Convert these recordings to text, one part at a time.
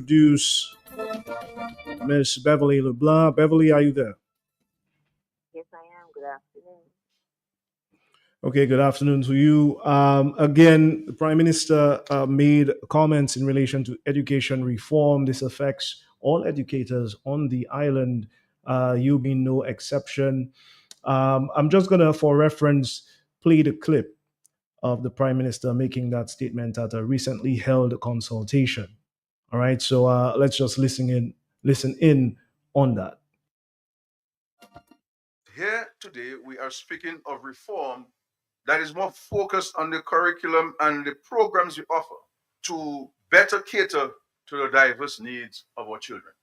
introduce Miss Beverly LeBlanc. Beverly, are you there? Yes, I am. Good afternoon. Okay, good afternoon to you. Again, the Prime Minister made comments in relation to education reform. This affects all educators on the island, you being no exception. I'm just going to, for reference, play the clip of the Prime Minister making that statement at a recently held consultation. All right, so let's just listen in on that. Here today, we are speaking of reform that is more focused on the curriculum and the programs we offer to better cater to the diverse needs of our children.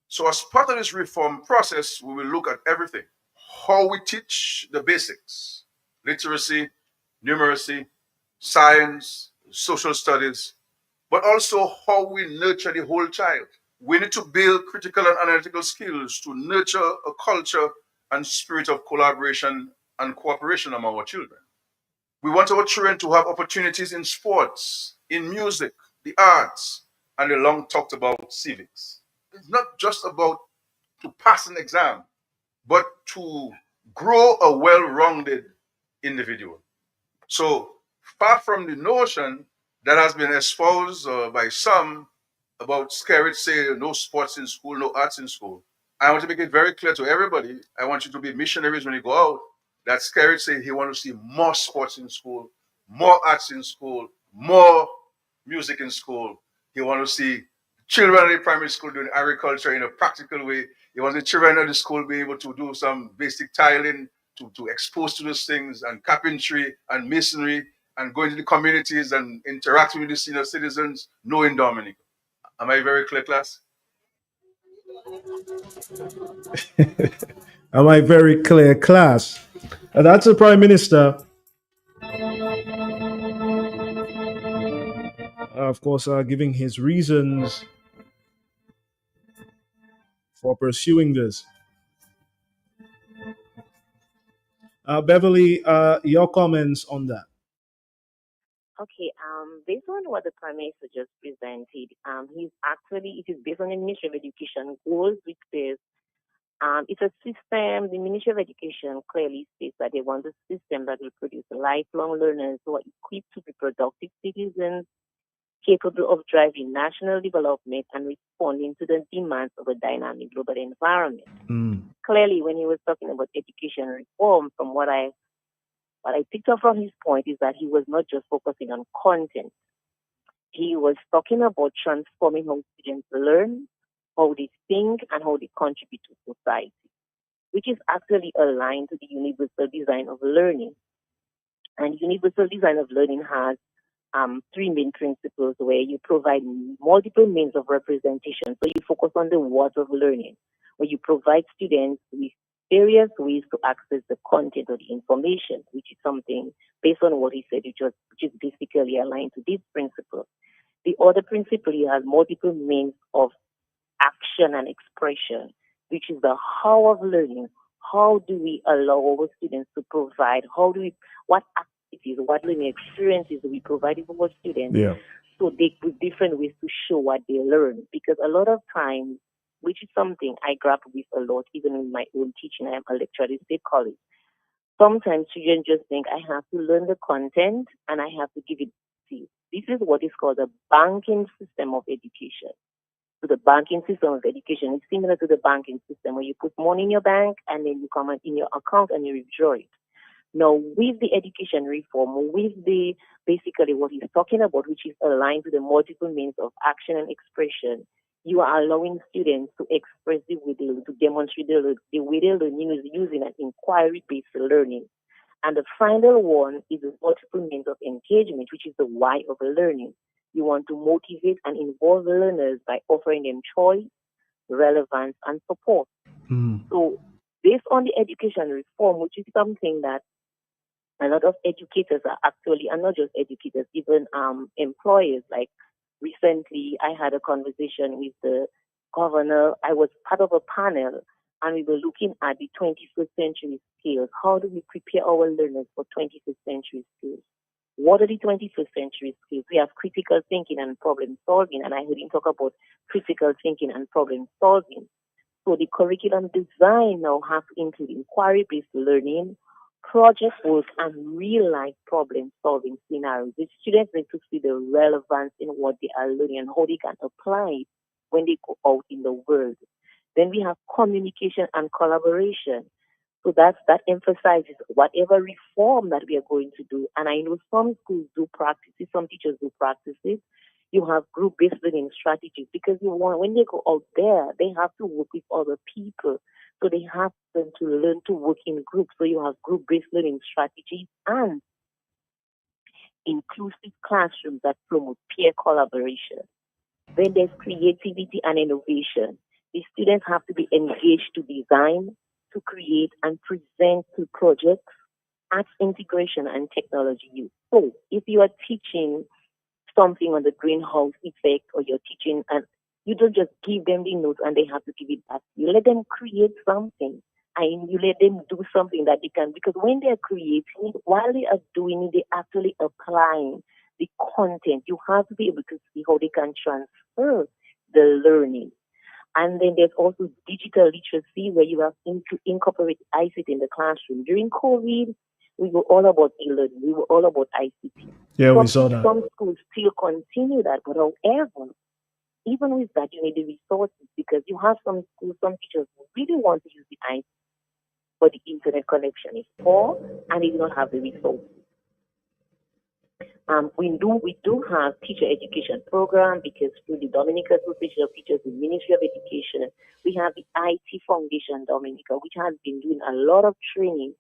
So, as part of this reform process, we will look at everything: how we teach the basics, literacy, numeracy, science, social studies, but also how we nurture the whole child. We need to build critical and analytical skills to nurture a culture and spirit of collaboration and cooperation among our children. We want our children to have opportunities in sports, in music, the arts, and the long talked about civics. It's not just about to pass an exam, but to grow a well rounded individual. So, far from the notion that has been espoused by some about scary say no sports in school, no arts in school, I want to make it very clear to everybody. I want you to be missionaries when you go out. That scary say he wants to see more sports in school, more arts in school, more music in school. He wants to see children in the primary school doing agriculture in a practical way. He wants the children in the school be able to do some basic tiling, to expose to those things, and carpentry and masonry, and go into the communities and interacting with the senior citizens, knowing Dominic. Am I very clear, class? Am I very clear, class? That's the Prime Minister, of course, giving his reasons for pursuing this. Beverly, your comments on that? Okay, based on what the Prime Minister just presented, it is based on the Ministry of Education goals, which says it's a system. The Ministry of Education clearly states that they want a system that will produce lifelong learners who are equipped to be productive citizens, capable of driving national development and responding to the demands of a dynamic global environment. Mm. Clearly, when he was talking about education reform, from what I picked up from his point is that he was not just focusing on content. He was talking about transforming how students learn, how they think, and how they contribute to society, which is actually aligned to the universal design of learning. And universal design of learning has three main principles where you provide multiple means of representation. So you focus on the what of learning, where you provide students with various ways to access the content or the information, which is something based on what he said, which is basically aligned to this principle. The other principle he has multiple means of action and expression, which is the how of learning. How do we allow our students to provide? What activities, what learning experiences do we provide for our students? Yeah. So they with different ways to show what they learn. Because a lot of times, which is something I grapple with a lot, even in my own teaching, I am a lecturer at state college. Sometimes children just think I have to learn the content and I have to give it to you. This is what is called the banking system of education. So the banking system of education is similar to the banking system where you put money in your bank and then you come in your account and you withdraw it. Now, with the education reform, with the basically what he's talking about, which is aligned to the multiple means of action and expression, you are allowing students to express the way they learn, to demonstrate the way they learn using an inquiry-based learning. And the final one is the multiple means of engagement, which is the why of learning. You want to motivate and involve learners by offering them choice, relevance, and support. Mm. So, based on the education reform, which is something that a lot of educators are actually, and not just educators, even employers. Like recently, I had a conversation with the governor. I was part of a panel, and we were looking at the 21st century skills. How do we prepare our learners for 21st century skills? What are the 21st century skills? We have critical thinking and problem solving, and I heard him talk about critical thinking and problem solving. So the curriculum design now has to include inquiry-based learning, project work, and real-life problem-solving scenarios. The students need to see the relevance in what they are learning and how they can apply it when they go out in the world. Then we have communication and collaboration. So that emphasizes whatever reform that we are going to do. And I know some schools do practices, some teachers do practices. You have group-based learning strategies because you want when they go out there, they have to work with other people. So they have them to learn to work in groups. So you have group-based learning strategies and inclusive classrooms that promote peer collaboration. Then there's creativity and innovation. The students have to be engaged to design, to create, and present to projects, arts integration, and technology use. So if you are teaching something on the greenhouse effect or you're teaching and you don't just give them the notes and they have to give it back. You let them create something and you let them do something that they can because when they're creating, while they are doing it, they're actually applying the content. You have to be able to see how they can transfer the learning. And then there's also digital literacy where you have to incorporate ICT in the classroom. During COVID, we were all about e-learning. We were all about ICT. Yeah, we saw that. Some schools still continue that, but however, even with that, you need the resources because you have some schools, some teachers who really want to use the ICT, but the internet connection is poor and they do not have the resources. We do have teacher education program because through the Dominican Association of Teachers, the Ministry of Education, we have the IT Foundation Dominica, which has been doing a lot of training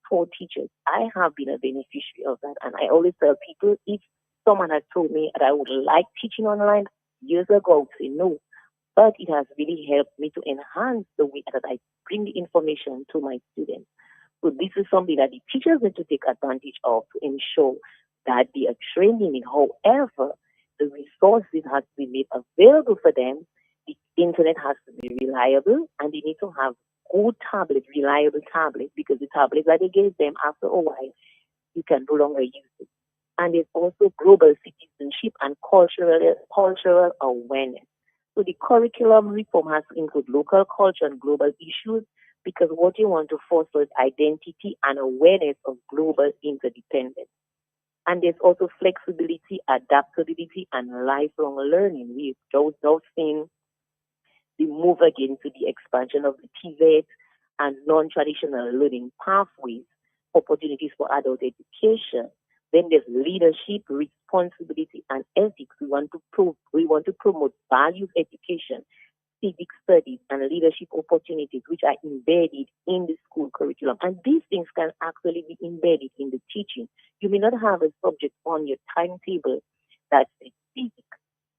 for teachers. I have been a beneficiary of that, and I always tell people if someone had told me that I would like teaching online years ago, I would say no. But it has really helped me to enhance the way that I bring the information to my students. So this is something that the teachers need to take advantage of to ensure that they are training in. However, the resources have to be made available for them. The internet has to be reliable, and they need to have good tablets, reliable tablets, because the tablets that they gave them after a while, you can no longer use it. And there's also global citizenship and cultural awareness. So the curriculum reform has to include local culture and global issues because what you want to foster is identity and awareness of global interdependence. And there's also flexibility, adaptability, and lifelong learning. We've now seen the move again to the expansion of the TVET and non-traditional learning pathways, opportunities for adult education. Then there's leadership, responsibility, and ethics. We want to promote values education, civic studies, and leadership opportunities, which are embedded in the school curriculum. And these things can actually be embedded in the teaching. You may not have a subject on your timetable that's specific,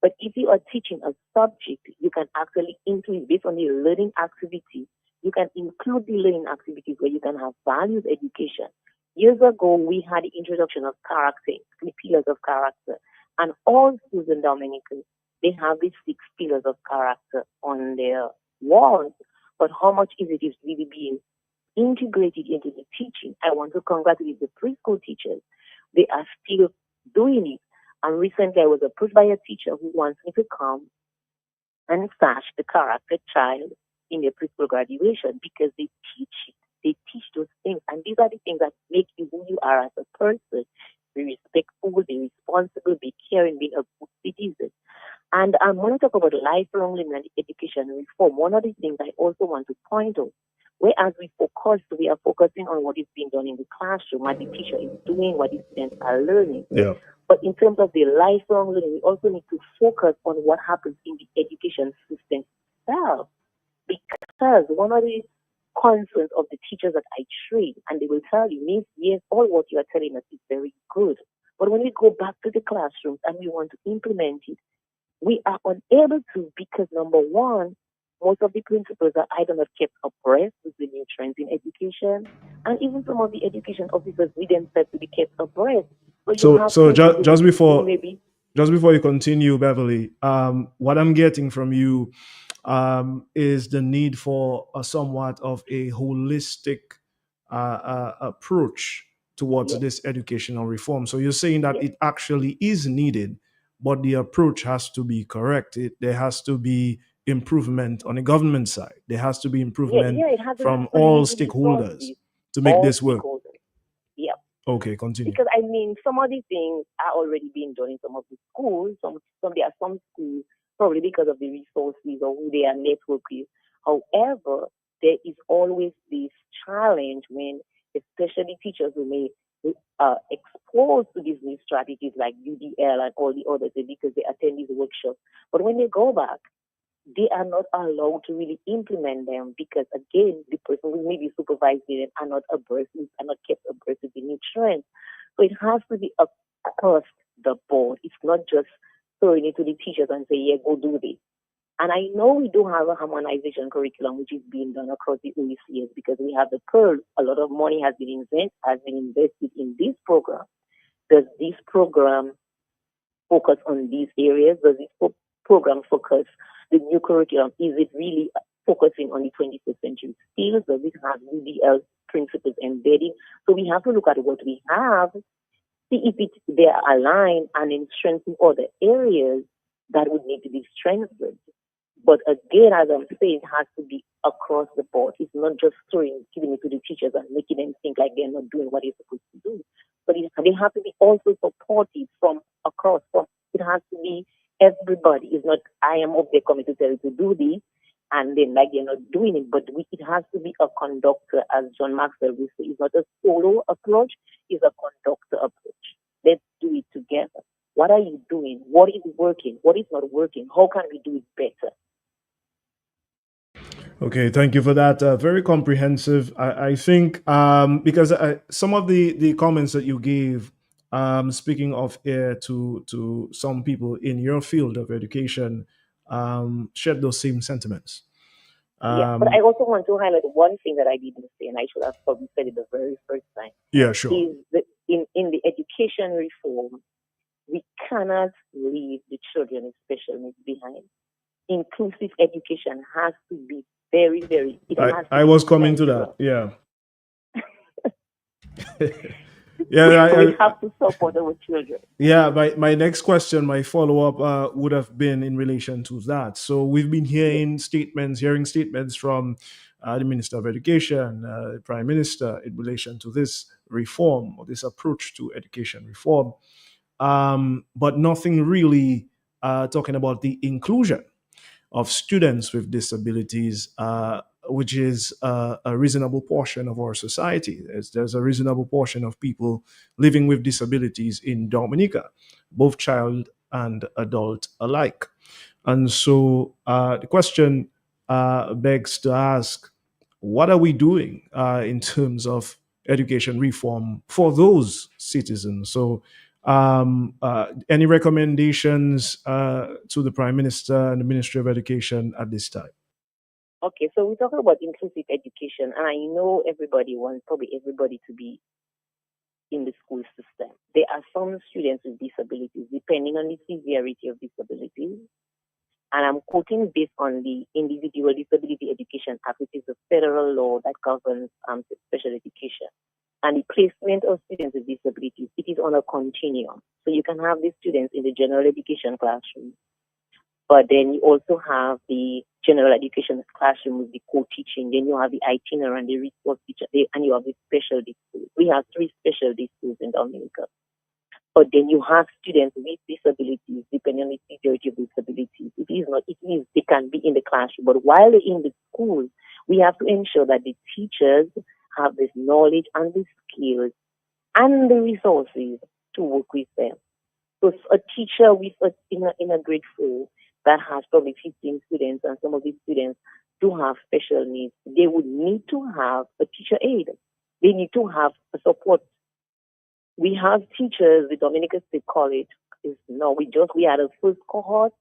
but if you are teaching a subject, you can actually include based on the learning activity. You can include the learning activities where you can have values education. Years ago, we had the introduction of character, the pillars of character, and all schools in Dominican, they have these 6 pillars of character on their walls. But how much is it is really being integrated into the teaching? I want to congratulate the preschool teachers. They are still doing it. And recently, I was approached by a teacher who wants me to come and sash the character child in their preschool graduation because they teach it. They teach those things. And these are the things that make you who you are as a person. Be respectful, be responsible, be caring, be a good citizen. And I want to talk about lifelong learning and education reform. One of the things I also want to point out, whereas we are focusing on what is being done in the classroom, what the teacher is doing, what the students are learning. Yeah. But in terms of the lifelong learning, we also need to focus on what happens in the education system itself. Because one of the concerns of the teachers that I train, and they will tell you, Miss, yes, all what you are telling us is very good. But when we go back to the classrooms and we want to implement it, we are unable to because, number one, most of the principals are either not kept abreast with the new trends in education, and even some of the education officers we themselves to be kept abreast. So just before maybe you continue, Beverly, what I'm getting from you is the need for a somewhat of a holistic approach towards Yes, this educational reform. So you're saying that yes, it actually is needed, but the approach has to be correct. There has to be improvement on the government side. There has to be yeah, improvement yeah. It has to from all lead stakeholders resources, to make all this work. stakeholders. Yeah. Okay, continue. Because I mean, some of these things are already being done in some of the schools. Some there are some schools probably because of the resources or who they are networked with. However, there is always this challenge when, especially teachers who may exposed to these new strategies like UDL and all the others because they attend these workshops. But when they go back, they are not allowed to really implement them because again, the person who may be supervising them are not abreast, are not kept abreast with the new trends. So it has to be across the board. It's not just throwing it to the teachers and say, yeah, go do this. And I know we do have a harmonization curriculum which is being done across the OECS because we have the PEARL. A lot of money has been invested in this program. Does this program focus on these areas? Does this program focus the new curriculum? Is it really focusing on the 21st century skills? Does it have UDL principles embedded? So we have to look at what we have, see if they are aligned, and then strengthen other areas that would need to be strengthened. But again, as I'm saying, it has to be across the board. It's not just giving it to the teachers and making them think like they're not doing what they're supposed to do. But they have to be also supported from across. It has to be everybody. It's not I am up there coming to tell you to do this, and then like they're not doing it. But it has to be a conductor, as John Maxwell would say. It's not a solo approach. It's a conductor approach. Let's do it together. What are you doing? What is working? What is not working? How can we do it better? Okay, thank you for that. Very comprehensive. I think because some of the comments that you gave, speaking of air to some people in your field of education, shared those same sentiments. Yeah, but Um, I also want to highlight one thing that I didn't say, and I should have probably said it the very first time, yeah, sure. is that in the education reform, we cannot leave the children with special needs behind. Inclusive education has to be it has to I be was coming to that. central. Yeah, yeah. We have to support our children. Yeah, my next question, my follow up would have been in relation to that. So we've been Yes, hearing statements from the Minister of Education, the Prime Minister, in relation to this reform or this approach to education reform, but nothing really talking about the inclusion of students with disabilities, which is a reasonable portion of our society. There's a reasonable portion of people living with disabilities in Dominica, both child and adult alike. And so the question begs to ask, what are we doing in terms of education reform for those citizens? So, any recommendations to the Prime Minister and the Ministry of Education at this time? okay, so we're talking about inclusive education, and I know everybody wants probably everybody to be in the school system. There are some students with disabilities, depending on the severity of disabilities. And I'm quoting based on the Individual Disability Education Act, which is a federal law that governs special education. And the placement of students with disabilities, it is on a continuum. So you can have these students in the general education classroom, but then you also have the general education classroom with the co-teaching. Then you have the itinerant, the resource teacher, and you have the specialty schools. We have three specialty schools in Dominica. But then you have students with disabilities, depending on the severity of disabilities. They can be in the classroom, but while they're in the school, we have to ensure that the teachers have this knowledge and the skills and the resources to work with them. So a teacher in a grade 4 that has probably 15 students, and some of these students do have special needs, they would need to have a teacher aide. They need to have a support. We have teachers, the Dominican State College is now we had a first cohort,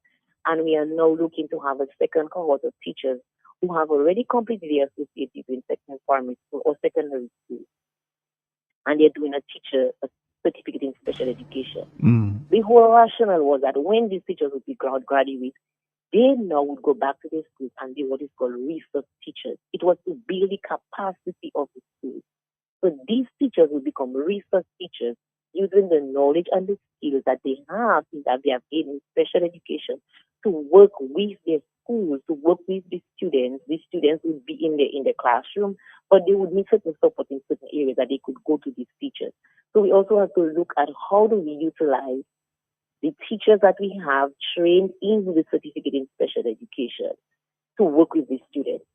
and we are now looking to have a second cohort of teachers who have already completed their associate degree in secondary primary school or secondary school, and they're doing a certificate in special education. Mm. The whole rationale was that when these teachers would be graduates, they now would go back to their schools and be what is called resource teachers. It was to build the capacity of the school. So these teachers will become resource teachers using the knowledge and the skills that they have gained in special education to work with their schools, to work with the students. The students would be in the classroom, but they would need certain support in certain areas that they could go to these teachers. So we also have to look at how do we utilize the teachers that we have trained in the certificate in special education to work with the students.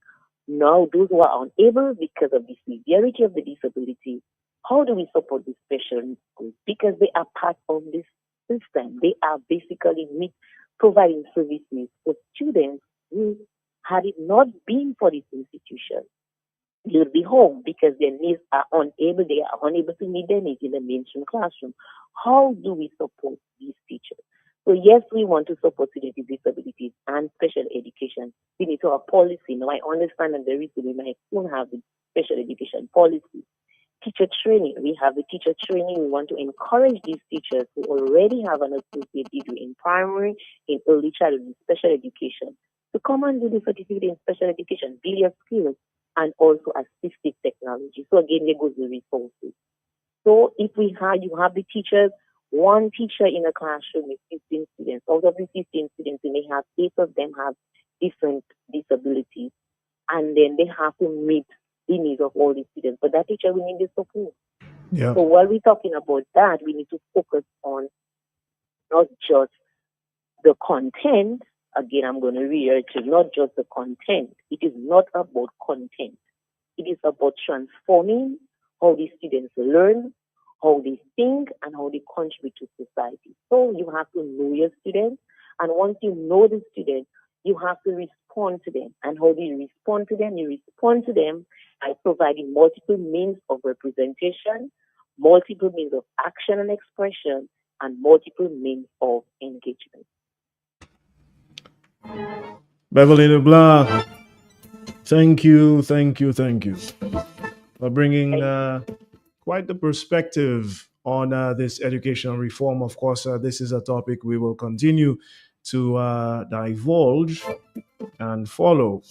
Now, those who are unable because of the severity of the disability, how do we support the special needs schools? Because they are part of this system. They are basically providing services for students who, had it not been for this institution, they would be home because their needs are unable, they are unable to meet their needs in the mainstream classroom. How do we support these teachers? So yes, we want to support students with disabilities and special education. We need to have policy. Now I understand that there is we might soon have the special education policy. Teacher training. We have the teacher training. We want to encourage these teachers who already have an associate degree in primary, in early childhood, in special education, to come and do the certificate in special education, build your skills, and also assistive technology. So again, there goes the resources. So if you have the teachers, one teacher in a classroom with 15 students. Out of the 15 students, you may have 8 of them have different disabilities, and then they have to meet the needs of all the students. But that teacher will need the support. Yeah. So while we're talking about that, we need to focus on not just the content. Again, I'm going to reiterate, not just the content. It is not about content. It is about transforming how the students learn, how they think, and how they contribute to society. So you have to know your students, and once you know the students, you have to respond to them. And how do you respond to them? You respond to them by providing multiple means of representation, multiple means of action and expression, and multiple means of engagement. Beverly LeBlanc, thank you, thank you, thank you for bringing Thank quite the perspective on this educational reform. Of course, this is a topic we will continue to divulge and follow.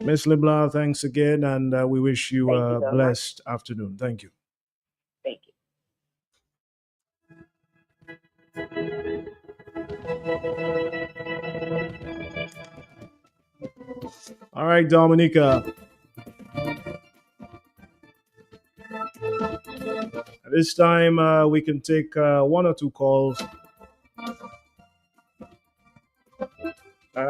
Miss LeBlanc, thanks again, and we wish you thank you a very much. blessed afternoon. Thank you. Thank you. All right, Dominica. At this time, we can take one or two calls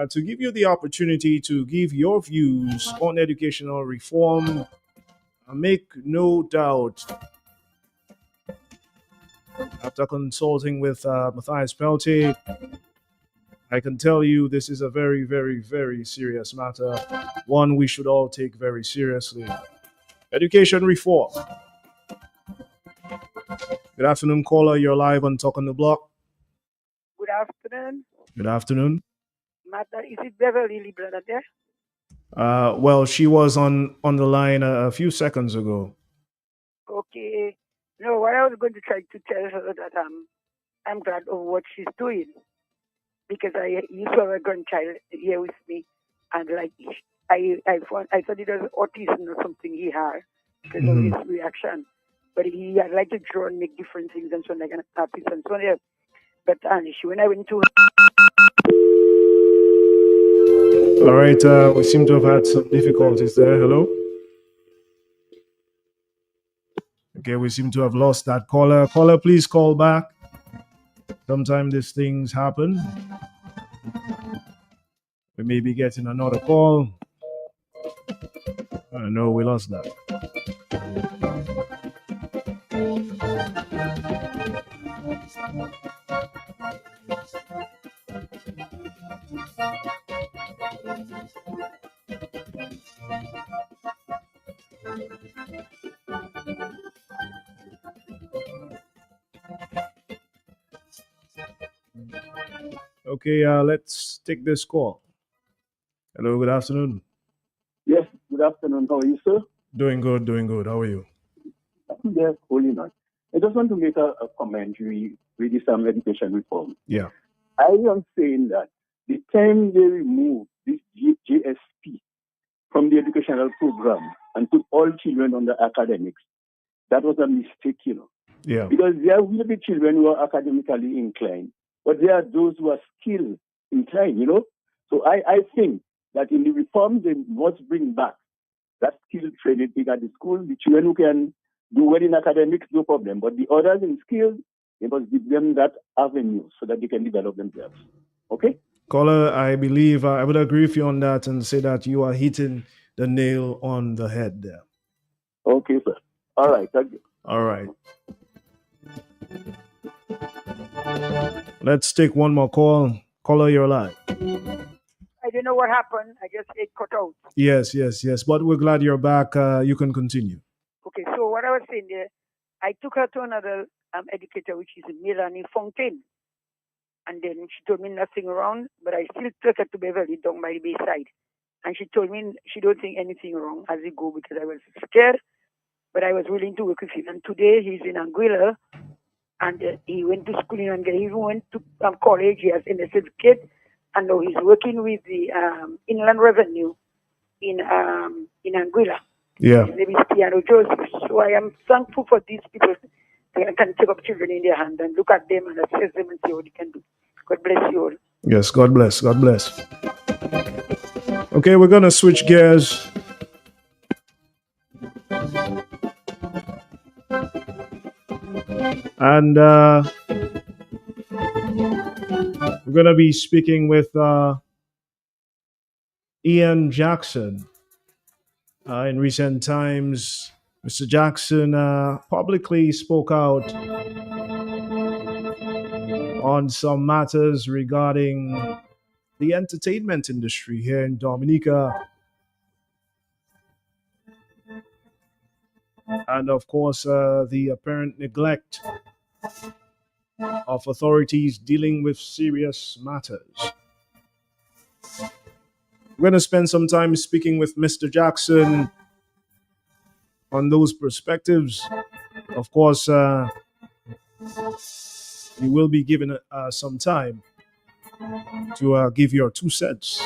to give you the opportunity to give your views on educational reform. Make no doubt, after consulting with Matthias Peltier, I can tell you this is a very, very, very serious matter, one we should all take very seriously. Education reform. Good afternoon, caller. You're live on Talk on the Block. Good afternoon. Good afternoon. Matter, is it Beverly Libra there? Well, she was on the line a few seconds ago. Okay. No, what I was going to try to tell her that I'm glad of what she's doing because I used to have a grandchild here with me, and like I thought it was autism or something he had because of his reaction, but he had like to draw and make different things and so on, like an artist and so on. Yeah. But when I went to All right, we seem to have had some difficulties there. Hello? Okay, we seem to have lost that caller. Caller, please call back. Sometimes these things happen. We may be getting another call. I know we lost that. Okay, let's take this call. Hello, good afternoon. Yes, good afternoon. How are you, sir? Doing good, doing good. How are you? Yes, holy night. I just want to make a commentary with this education reform. Yeah. I am saying that the time they remove this JSP from the educational program, and put all children under academics, that was a mistake. Yeah. Because there will be children who are academically inclined, but there are those who are skill inclined. So I think that in the reform, they must bring back that skill training at the school. The children who can do well in academics, no problem. But the others in skills, they must give them that avenue so that they can develop themselves. Okay? Caller, I believe I would agree with you on that and say that you are hitting the nail on the head there. Okay, sir. All right. Thank you. All right. Let's take one more call. Caller, you're live. I don't know what happened. I just it cut out. Yes. But we're glad you're back. You can continue. Okay, so what I was saying there, I took her to another educator, which is Melanie Fontaine. And then she told me nothing wrong, but I still took her to Beverly down by the Bayside. And she told me she don't think anything wrong as he go because I was scared, but I was willing to work with him. And today he's in Anguilla, and he went to school in Anguilla. He even went to college. He has an certificate, and now he's working with the Inland Revenue in Anguilla. Yeah. His name is Piano Joseph. So I am thankful for these people. They can take up children in their hand and look at them and assess them and see what they can do. God bless you all. Yes, God bless. God bless. Okay, we're going to switch gears. And we're going to be speaking with Ian Jackson. In recent times, Mr. Jackson publicly spoke out on some matters regarding the entertainment industry here in Dominica. And of course, the apparent neglect of authorities dealing with serious matters. We're going to spend some time speaking with Mr. Jackson on those perspectives. Of course, you will be given some time to give your 2 cents.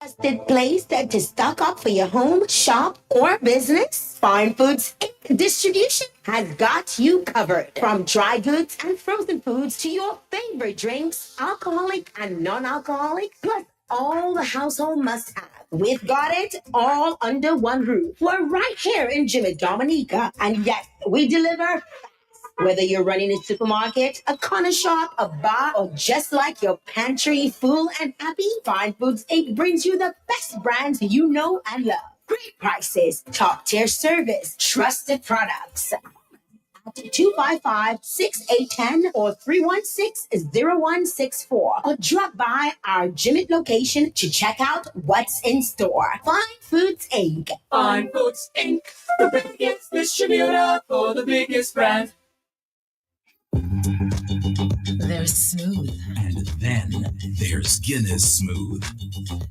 Trusted place that to stock up for your home, shop, or business? Fine Foods Inc. Distribution has got you covered. From dry goods and frozen foods to your favorite drinks, alcoholic and non-alcoholic, plus all the household must-have. We've got it all under one roof. We're right here in Jimmy Dominica. And yes, we deliver. Whether you're running a supermarket, a corner shop, a bar, or just like your pantry full and happy, Fine Foods Inc. brings you the best brands you know and love. Great prices, top tier service, trusted products. 255-6810 or 316-0164 or drop by our Jimmy location to check out what's in store. Fine Foods Inc. Fine Foods Inc. The biggest distributor for the biggest brand. There's Smooth. And then there's Guinness Smooth.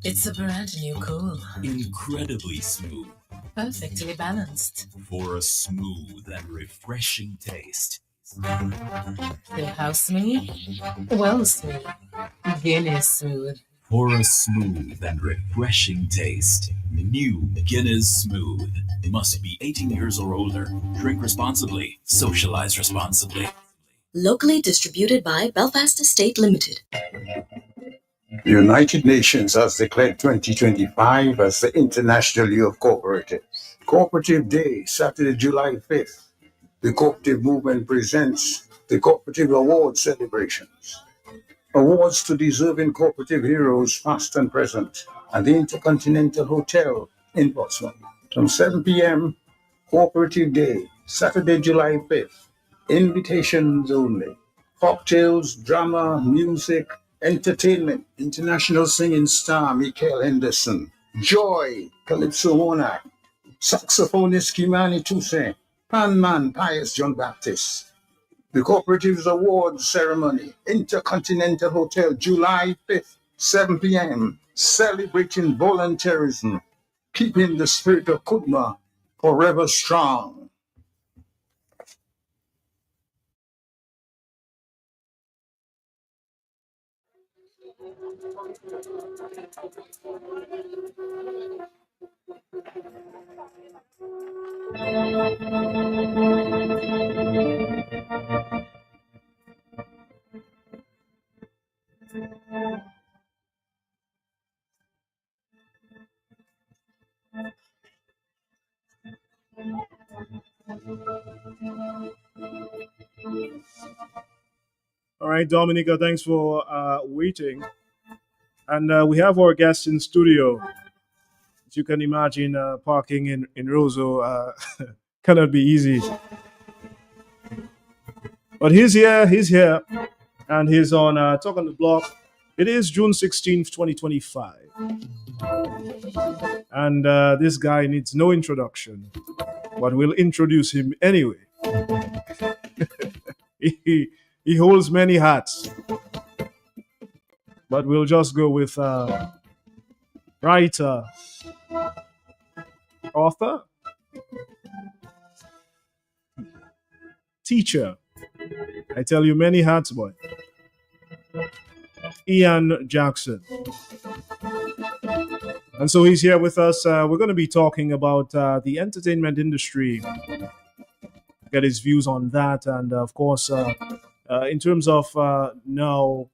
It's a brand new cool. Incredibly smooth. Perfectly balanced. For a smooth and refreshing taste. How smooth? Well smooth. Guinness Smooth. For a smooth and refreshing taste. New Guinness Smooth. Must be 18 years or older. Drink responsibly. Socialize responsibly. Locally distributed by Belfast Estate Limited. The United Nations has declared 2025 as the International Year of Cooperatives. Cooperative Day, Saturday, July 5th. The Cooperative Movement presents the Cooperative Awards celebrations. Awards to deserving cooperative heroes past and present at the Intercontinental Hotel in Portsmouth. From 7 p.m., Cooperative Day, Saturday, July 5th. Invitations only. Cocktails, drama, music, entertainment. International singing star Michael Henderson. Joy, Calypso Monarch. Saxophonist Kimani Toussaint. Panman Pius John Baptist. The Cooperatives Awards Ceremony. Intercontinental Hotel, July 5th, 7 p.m. Celebrating volunteerism. Keeping the spirit of Kudma forever strong. All right, Dominica, thanks for waiting. And we have our guests in studio. As you can imagine, parking in Roseau cannot be easy. But he's here, and he's on Talk on the Block. It is June 16th, 2025. And this guy needs no introduction, but we'll introduce him anyway. he holds many hats, but we'll just go with writer, author, teacher. I tell you, many hats, boy. Ian Jackson. And so he's here with us. We're going to be talking about the entertainment industry, get his views on that, and of course, in terms of now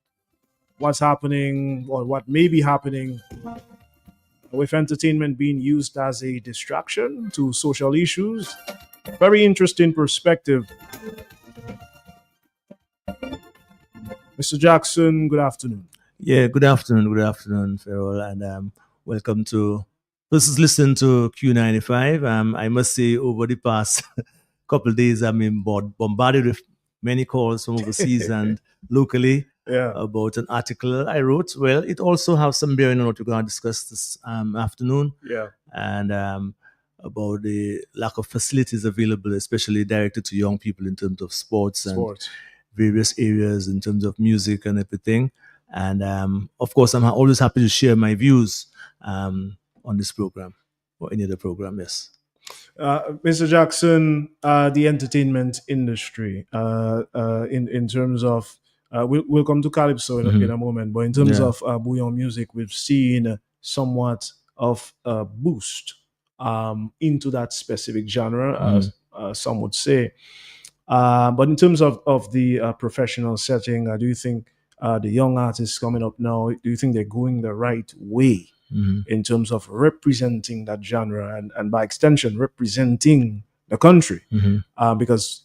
what's happening or what may be happening with entertainment being used as a distraction to social issues. Very interesting perspective. Mr. Jackson, good afternoon. Yeah, good afternoon, Farrell, and welcome to. This is listening to Q95. I must say, over the past couple of days, I've been bombarded with many calls from overseas and locally about an article I wrote. Well, it also has some bearing on what we're going to discuss this afternoon. Yeah. And about the lack of facilities available, especially directed to young people in terms of sports. And various areas in terms of music and everything. And of course, I'm always happy to share my views on this program or any other program, yes. Mr. Jackson, the entertainment industry, in terms of, we'll come to Calypso in a moment, but in terms of bouillon music, we've seen somewhat of a boost into that specific genre, some would say. But in terms of the professional setting, do you think the young artists coming up now, do you think they're going the right way in terms of representing that genre and by extension, representing the country? Because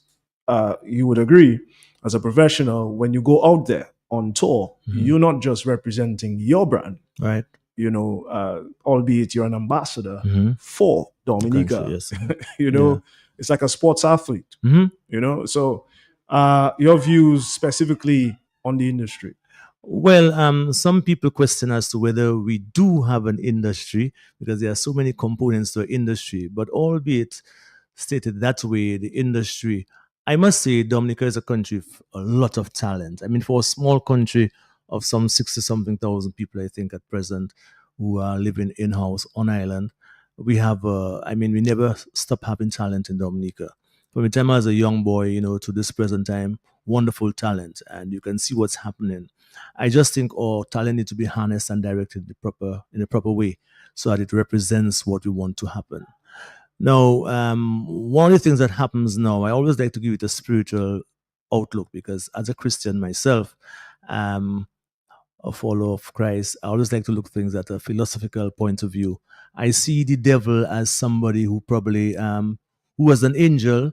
you would agree, as a professional, when you go out there on tour, you're not just representing your brand. Right. You know, albeit you're an ambassador for Dominica. Country, yes. You know, it's like a sports athlete, you know. So, your views specifically on the industry? Well, some people question as to whether we do have an industry because there are so many components to an industry. But albeit stated that way, the industry, I must say, Dominica is a country with a lot of talent. I mean, for a small country of some 60-something thousand people, I think at present, who are living in-house on island, we have, we never stop having talent in Dominica. From the time I was a young boy, you know, to this present time, wonderful talent, and you can see what's happening. I just think our talent needs to be harnessed and directed in the proper way so that it represents what we want to happen. Now, one of the things that happens now, I always like to give it a spiritual outlook because as a Christian myself, a follower of Christ, I always like to look at things at a philosophical point of view. I see the devil as somebody who probably, who was an angel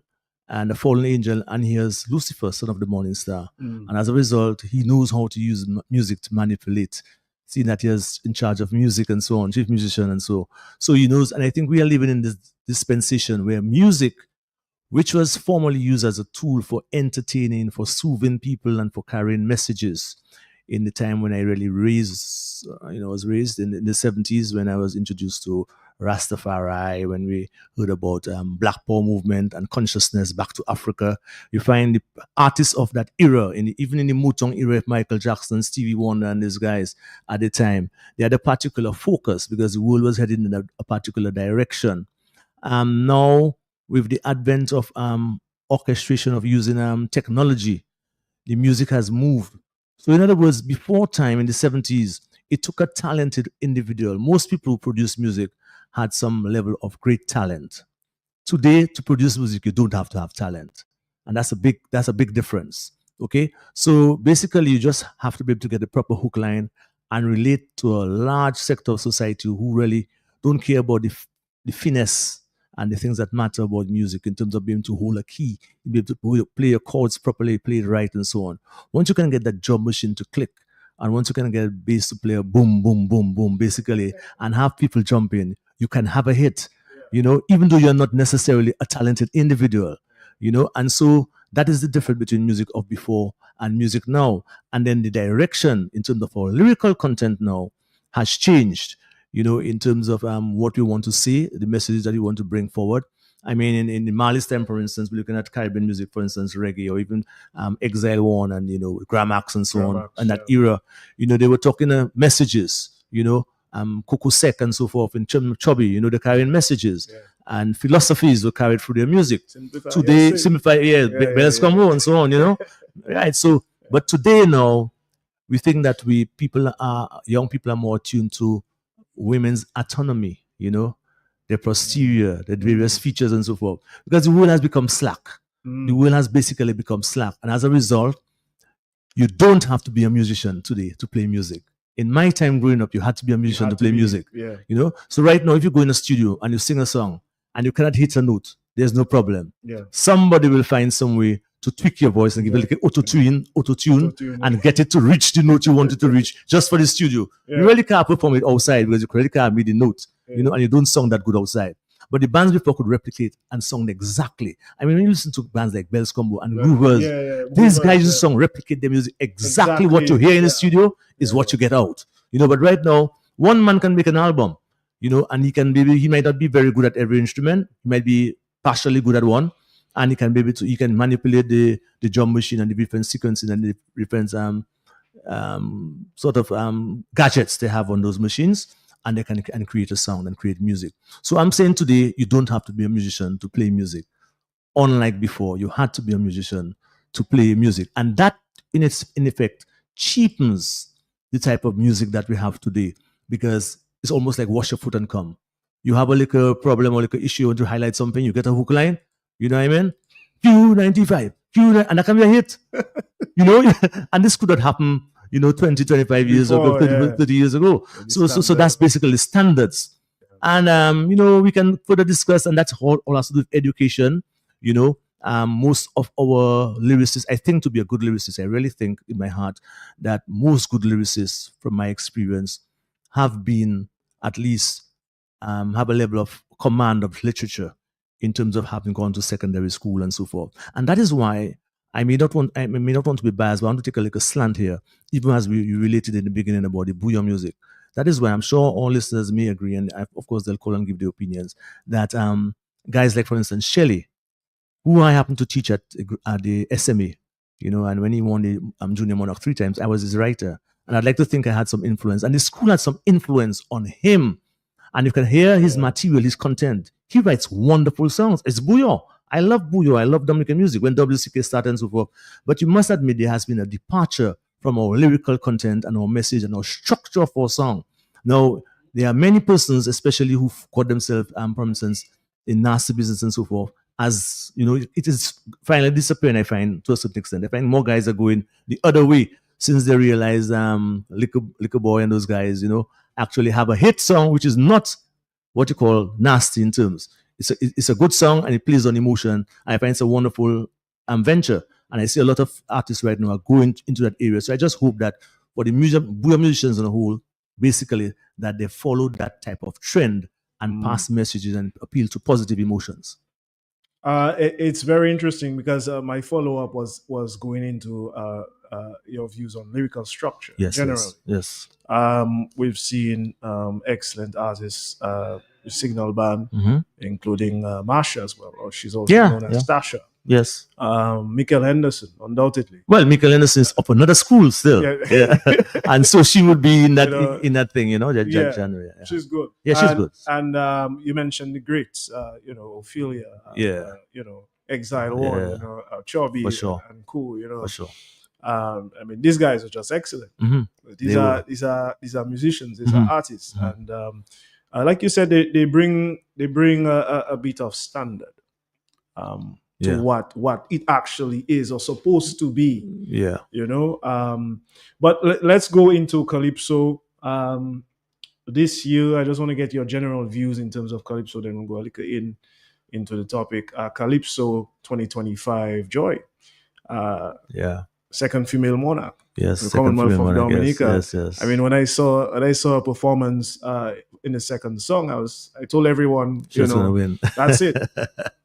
and a fallen angel, and he is Lucifer, son of the morning star. And as a result, he knows how to use music to manipulate, seeing that he is in charge of music and so on, chief musician and so. So he knows, and I think we are living in this dispensation where music, which was formerly used as a tool for entertaining, for soothing people and for carrying messages, in the time when I really was raised in the 70s when I was introduced to Rastafari, when we heard about Black Power movement and consciousness back to Africa. You find the artists of that era, even in the Motown era of Michael Jackson, Stevie Wonder and these guys at the time, they had a particular focus because the world was heading in a particular direction. Now, with the advent of orchestration of using technology, the music has moved. So in other words, before time in the 70s, it took a talented individual. Most people who produce music had some level of great talent. Today, to produce music, you don't have to have talent. And that's a big difference. Okay? So basically, you just have to be able to get the proper hook line and relate to a large sector of society who really don't care about the finesse and the things that matter about music in terms of being able to hold a key, be able to play your chords properly, play it right, and so on. Once you can get that drum machine to click, and once you can get a bass to play a boom, boom, boom, boom, basically, and have people jump in, you can have a hit, you know, even though you're not necessarily a talented individual, you know. And so That is the difference between music of before and music now. And then the direction in terms of our lyrical content now has changed, in terms of what we want to say, the messages that we want to bring forward. I mean, in Mali's time, for instance, we're looking at Caribbean music, for instance, reggae, or even Exile One and, Gramax and so on. And that era, they were talking messages, Coco Sec and so forth, and Chubby, the carrying messages. Yeah. And philosophies were carried through their music. Today, simplify, bells come home and so on, Right. So, but today now, we think that young people are more attuned to women's autonomy, their posterior, the various features and so forth. Because the world has become slack. The world has basically become slack. And as a result, you don't have to be a musician today to play music. In my time growing up, you had to be a musician to play music. Yeah. So right now, if you go in a studio and you sing a song and you cannot hit a note, there's no problem. Yeah. Somebody will find some way to tweak your voice and give it like an auto-tune and get it to reach the note you want it to reach just for the studio. Yeah. You really can't perform it outside because you really can't meet the note, and you don't sound that good outside. But the bands before could replicate and sound exactly. I mean, when you listen to bands like Bells Combo and Groovers, these guys just replicate their music exactly what you hear in the studio is what you get out. But right now, one man can make an album, and he might not be very good at every instrument. He might be partially good at one, and he can manipulate the drum machine and the different sequencing and the different gadgets they have on those machines. And they can create a sound and create music. So I'm saying today, you don't have to be a musician to play music. Unlike before, you had to be a musician to play music. And that, in effect, cheapens the type of music that we have today, because it's almost like wash your foot and come. You have a little problem or little issue, you want to highlight something, you get a hook line, you know what I mean? Q95, and that can be a hit. And this could not happen 20, 25 years ago, 30 years ago. So that's basically standards. And, we can further discuss, and that's all has to do with education. Most of our lyricists, I think to be a good lyricist, I really think in my heart that most good lyricists, from my experience, have been at least have a level of command of literature in terms of having gone to secondary school and so forth. And that is why I may not want to be biased, but I want to take a little slant here, even as we related in the beginning about the bouyon music. That is why I'm sure all listeners may agree, and of course they'll call and give their opinions, that guys like, for instance, Shelley, who I happened to teach at the SMA, and when he won the Junior Monarch 3 times, I was his writer. And I'd like to think I had some influence. And the school had some influence on him. And you can hear his material, his content. He writes wonderful songs. It's bouyon. I love bouyon. I love Dominican music when WCK started and so forth. But you must admit there has been a departure from our lyrical content and our message and our structure of our song. Now, there are many persons, especially who call themselves, for instance, in nasty business and so forth, as, it is finally disappearing, I find, to a certain extent. I find more guys are going the other way since they realize Liquor Boy and those guys, actually have a hit song, which is not what you call nasty in terms. It's a good song and it plays on emotion. I find it's a wonderful venture. And I see a lot of artists right now are going into that area. So I just hope that for the musicians on the whole, basically, that they follow that type of trend and pass messages and appeal to positive emotions. It's very interesting because my follow-up was going into your views on lyrical structure generally. Yes. We've seen excellent artists, Signal Band, including Marsha as well, or she's also known as Stasha. Yes. Michael Henderson, undoubtedly. Well, Michael Henderson is of another school still. Yeah. And so she would be in that in that thing, that genre. Yeah. She's good. Yeah, she's good. And you mentioned the greats, Ophelia. Exile One, Chubby and Cool, For sure. I mean, these guys are just excellent. These are musicians, these are artists, and like you said, they bring a bit of standard to what it actually is or supposed to be. Yeah, But let's go into Calypso. This year, I just want to get your general views in terms of Calypso. Then we'll go a little into the topic. Calypso 2025 Joy. Second female monarch. Yes, the Commonwealth of Dominica. Yes. I mean, when I saw a performance in the second song, I told everyone, gonna win. That's it.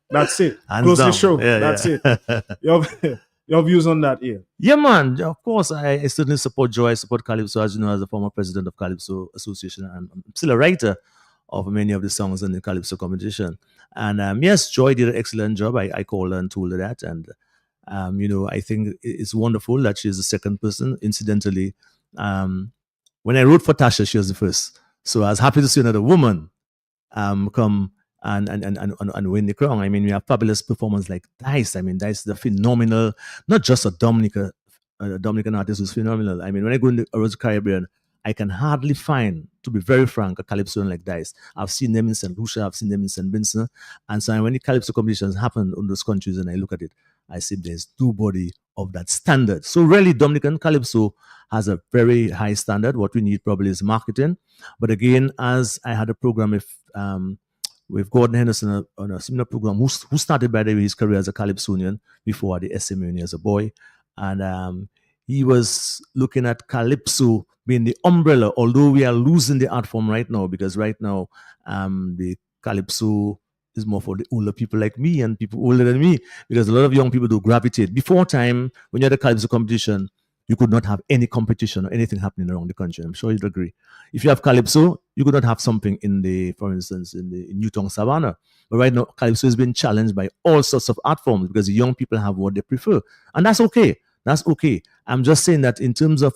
That's it. Hands Close your down. show. Yeah, That's yeah. it. Your, your views on that, Ian? Yeah, man. Of course, I certainly support Joy. I support Calypso, as you know, as a former president of Calypso Association, and I'm still a writer of many of the songs in the Calypso competition. And yes, Joy did an excellent job. I called her and told her that. And, I think it's wonderful that she's the second person. Incidentally, when I wrote for Tasha, she was the first. So I was happy to see another woman come and win the crown. I mean, we have fabulous performers like Dice. I mean, Dice is a phenomenal, not just a Dominican artist who's phenomenal. I mean, when I go in the Caribbean, I can hardly find, to be very frank, a calypsonian like Dice. I've seen them in St. Lucia, I've seen them in St. Vincent. And so when the calypso competitions happen in those countries and I look at it, I see there's nobody of that standard. So really, Dominican calypso has a very high standard. What we need probably is marketing. But again, as I had a program with Gordon Henderson on a similar program, who started, by the way, his career as a calypsonian before the SMU as a boy. And he was looking at calypso being the umbrella, although we are losing the art form right now, because right now the calypso is more for the older people like me and people older than me, because a lot of young people do gravitate. Before time, when you had a calypso competition, you could not have any competition or anything happening around the country. I'm sure you'd agree. If you have calypso, you could not have something for instance, in Newtown Savannah. But right now, calypso has been challenged by all sorts of art forms because the young people have what they prefer. And that's okay. That's okay. I'm just saying that in terms of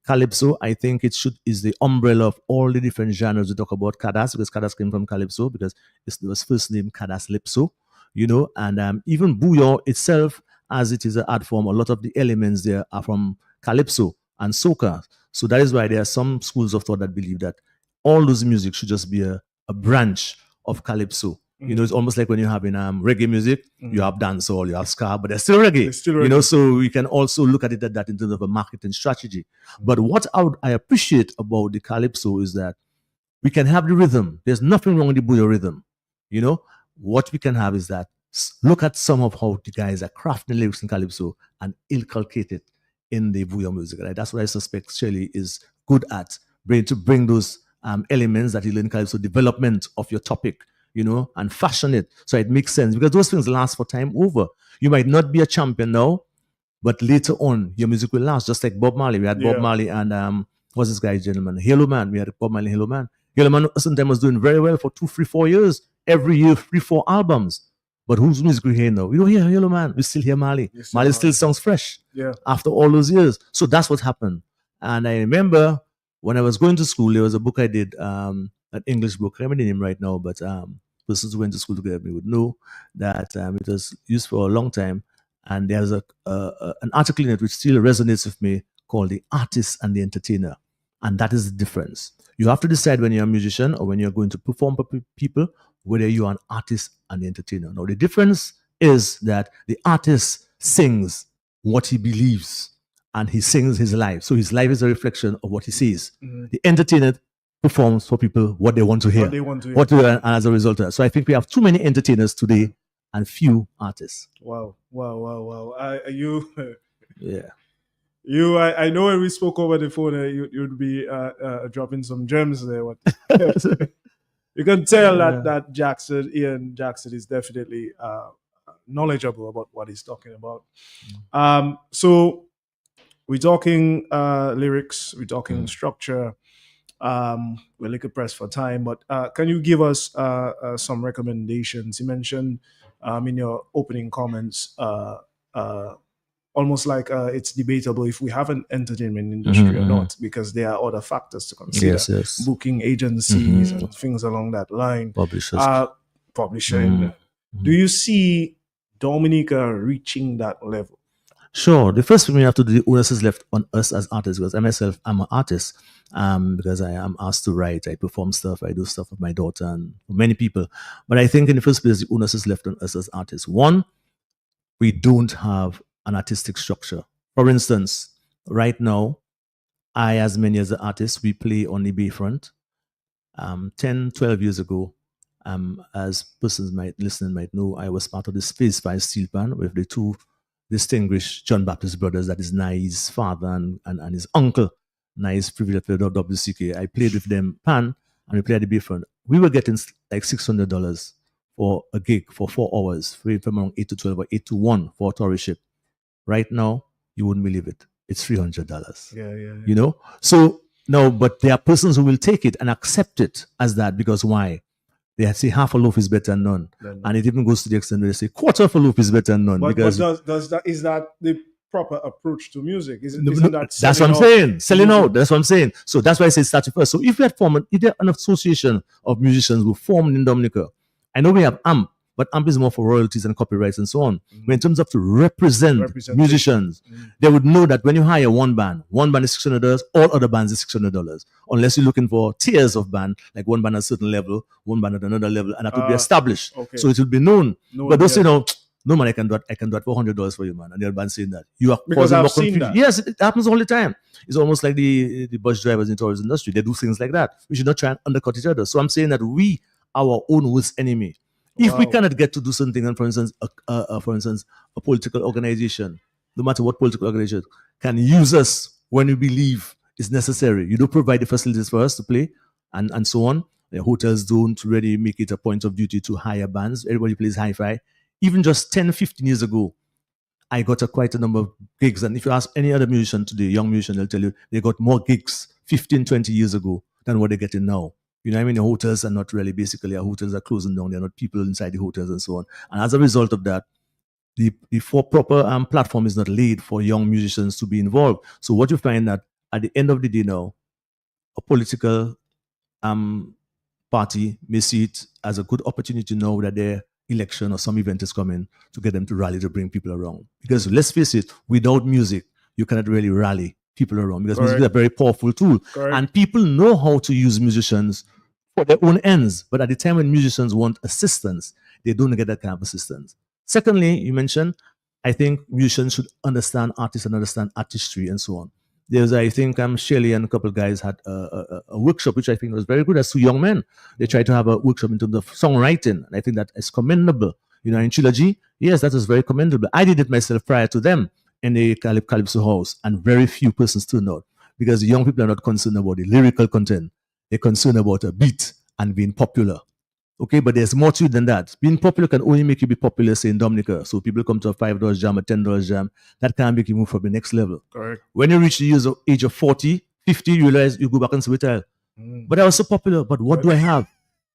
calypso, I think is the umbrella of all the different genres. We talk about Kadas, because Kadas came from calypso, because it was first named Kadas Lipso, and even Bouillon itself, as it is an art form, a lot of the elements there are from calypso and soca. So that is why there are some schools of thought that believe that all those music should just be a branch of calypso. Mm-hmm. It's almost like when you have in reggae music, you have dancehall, you have ska, but they're still reggae. So we can also look at it at that in terms of a marketing strategy. Mm-hmm. But what I appreciate about the calypso is that we can have the rhythm. There's nothing wrong with the bouillon rhythm. What we can have is that look at some of how the guys are crafting lyrics in calypso and inculcate it in the bouillon music. Right? That's what I suspect Shirley is good at, to bring those elements that you learn in calypso, development of your topic, and fashion it so it makes sense, because those things last for time over. You might not be a champion now, but later on, your music will last, just like Bob Marley. We had Bob Marley and what's this guy's gentleman? Halo Man. We had Bob Marley, Halo Man. Halo Man sometimes was doing very well for 2, 3, 4 years. Every year, 3, 4 albums. But whose music we hear now? We don't hear Halo Man. We still hear Marley. Marley still sounds fresh after all those years. So that's what happened. And I remember when I was going to school, there was a book I did, an English book. I remember the name right now, but persons who went to school together would know that it was used for a long time. And there's an article in it which still resonates with me, called The Artist and the Entertainer. And that is the difference. You have to decide when you're a musician or when you're going to perform for people, whether you are an artist and the entertainer. Now, the difference is that the artist sings what he believes and he sings his life. So his life is a reflection of what he sees. Mm-hmm. The entertainer performs for people what they want to hear. And as a result of that. So I think we have too many entertainers today and few artists. Wow. Yeah. I know when we spoke over the phone, you'd be dropping some gems there. You can tell that Ian Jackson is definitely knowledgeable about what he's talking about. So we're talking lyrics, we're talking structure. We're a little pressed for time, but can you give us some recommendations? You mentioned in your opening comments almost like it's debatable if we have an entertainment industry or not, because there are other factors to consider. Yes. Booking agencies and things along that line. Publishing. Do you see Dominica reaching that level? Sure. The first thing we have to do, the onus is left on us as artists, because I myself, I'm an artist, because I am asked to write, I perform stuff, I do stuff with my daughter and many people. But I think in the first place, the onus is left on us as artists. One, we don't have an artistic structure. For instance, right now, as many as the artists, we play on the Bayfront. 10, 12 years ago, as persons listening might know, I was part of the Space 5 Steel Band with the two distinguished John Baptist brothers, that is Nai's father and his uncle, Nai's privilege for WCK. I played with them pan, and we played at the Bayfront. We were getting like $600 for a gig for 4 hours, from around 8 to 12 or 8 to 1 for a tourist. Right now, you wouldn't believe it. It's $300. You know? So no, but there are persons who will take it and accept it as that, because why? They say half a loaf is better than none. And it even goes to the extent where they say quarter of a loaf is better than none. But because is that the proper approach to music? Isn't that that's what I'm saying. Selling out. That's what I'm saying. So that's why I say start first. So if we had formed an association of musicians who formed in Dominica, I know we have AMP, but AMP is more for royalties and copyrights and so on. But in terms of to represent musicians, they would know that when you hire one band is $600, all other bands is $600. Unless you're looking for tiers of band, like one band at a certain level, one band at another level, and that would be established. Okay. So it will be known. But those, no man, I can do it for $100 for you, man. And the other band saying that. You are because causing I've more seen confusion. that. Yes, it happens all the time. It's almost like the bus drivers in the tourism industry. They do things like that. We should not try and undercut each other. So I'm saying that we are our own worst enemy. If we cannot get to do something, and for instance, a political organization, no matter what political organization, can use us when we believe it's necessary. You don't provide the facilities for us to play, and so on. The hotels don't really make it a point of duty to hire bands. Everybody plays hi-fi. Even just 10, 15 years ago, I got quite a number of gigs. And if you ask any other musician today, young musician, they'll tell you they got more gigs 15, 20 years ago than what they're getting now. You know what I mean? The hotels are not really, basically, our hotels are closing down. There are not people inside the hotels and so on. And as a result of that, the proper platform is not laid for young musicians to be involved. So what you find that at the end of the day now, a political party may see it as a good opportunity to know that their election or some event is coming to get them to rally, to bring people around. Because let's face it, without music, you cannot really rally people around, because music is a very powerful tool. And people know how to use musicians for their own ends. But at the time when musicians want assistance, they don't get that kind of assistance. Secondly, you mentioned, I think musicians should understand artists and understand artistry and so on. There's, I think, Shelley and a couple of guys had a workshop, which I think was very good, as two young men. They tried to have a workshop in terms of songwriting, and I think that is commendable. You know, in Trilogy, yes, that is very commendable. I did it myself prior to them in the Calypso House, and very few persons turned out, because the young people are not concerned about the lyrical content. They're concerned about a beat and being popular. Okay, but there's more to it than that. Being popular can only make you be popular, say, in Dominica. So people come to a $5 jam, a $10 jam. That can make you move from the next level. Correct. When you reach the age of 40, 50, you realize you go back and say, but I was so popular, but what do I have?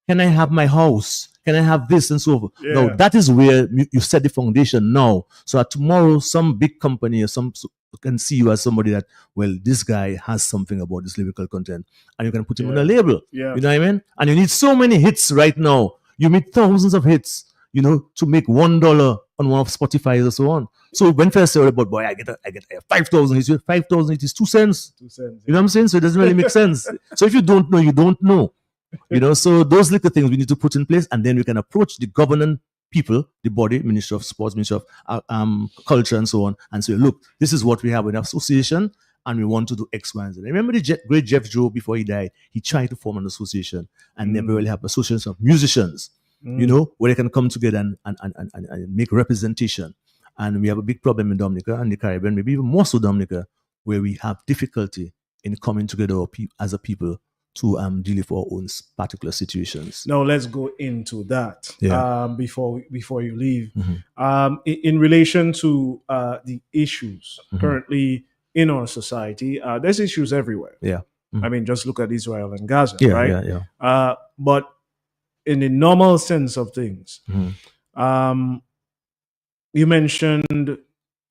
Can I have my house? Can I have this and so forth? Yeah. No, that is where you set the foundation now. So that tomorrow, some big company or some can see you as somebody that, well, this guy has something about this lyrical content, and you can put him on a label. Yeah. You know what I mean? And you need so many hits right now. You need thousands of hits, you know, to make $1 on one of Spotify or so on. So when first say about, boy, I get 5,000 hits. 5,000 hits is 2 cents. 2 cents. You know what I'm saying? So it doesn't really make sense. So if you don't know, you don't know. You know, so those little things we need to put in place, and then we can approach the governing people, the body, Ministry of Sports, Ministry of Culture, and so on, and say, look, this is what we have in association, and we want to do X, Y, and Z. I remember the great Jeff Joe, before he died, he tried to form an association, and never really have associations of musicians, you know, where they can come together and make representation. And we have a big problem in Dominica and the Caribbean, maybe even more so Dominica, where we have difficulty in coming together as a people to deal with our own particular situations. Now let's go into that before you leave. Mm-hmm. In relation to the issues currently in our society, there's issues everywhere. Yeah. Mm-hmm. I mean, just look at Israel and Gaza, Yeah, right? yeah. But in the normal sense of things, you mentioned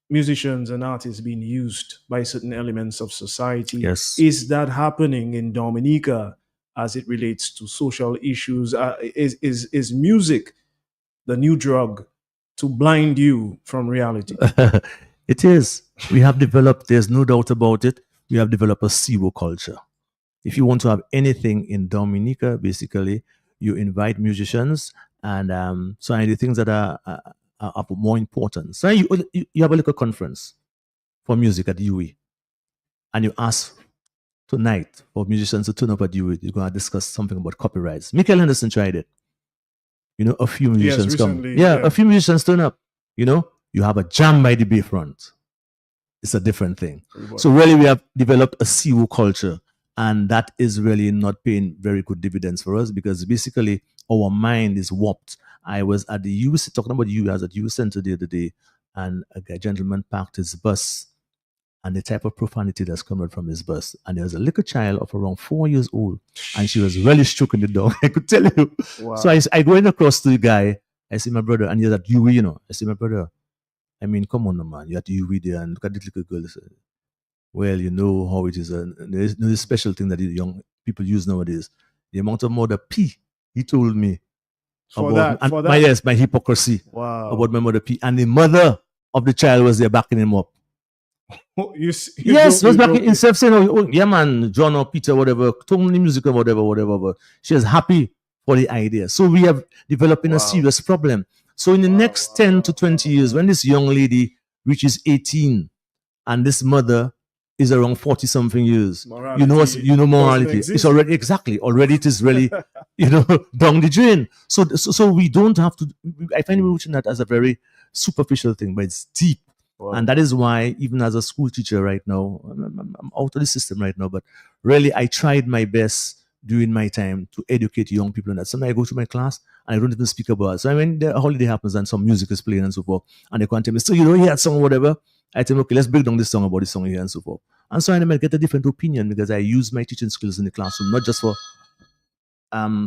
musicians and artists being used by certain elements of society. Yes. Is that happening in Dominica as it relates to social issues? Is music the new drug to blind you from reality? It is. We have developed, there's no doubt about it, we have developed a zero culture. If you want to have anything in Dominica, basically, you invite musicians, and so the things that are of more importance. So you have a little conference for music at UE, and you ask tonight for musicians to turn up at UE. You're going to discuss something about copyrights. Michael Henderson tried it. You know, a few musicians come. Yeah, a few musicians turn up. You know, you have a jam by the bayfront. It's a different thing. So really, we have developed a CU culture, and that is really not paying very good dividends for us, because basically our mind is warped, I was at the youth, talking about you, I was at youth center the other day, and a gentleman parked his bus, and the type of profanity that's coming from his bus. And there was a little child of around 4 years old, and she was really stroking the dog. I could tell you. Wow. So I go in across to the guy. I see my brother, and he's at UWI, you know. I see my brother. I mean, come on, man. You're at UWI there, and look at this little girl. Well, you know how it is. There's no special thing that the young people use nowadays. The amount of mother P, he told me. For about, that, for that. My hypocrisy. Wow. About my mother P. And the mother of the child was there backing him up. Yes, was back in self saying, oh, yeah, man, John or Peter, whatever, totally music or whatever. But she was happy for the idea. So we have developing a serious problem. So in the next 10 to 20 years, when this young lady reaches 18 and this mother is around 40 something years, morality it's already already it is really down the drain. So we don't have to. I find we're watching that as a very superficial thing, but it's deep. Wow. And that is why, even as a school teacher right now, I'm out of the system right now, but really I tried my best during my time to educate young people on that. Sometimes I go to my class and I don't even speak about it. So I mean, the holiday happens and some music is playing and so forth, and they can't tell me, so hear that song or whatever. I tell them, okay, let's break down this song about this song here and so forth. And so I might get a different opinion because I use my teaching skills in the classroom, not just for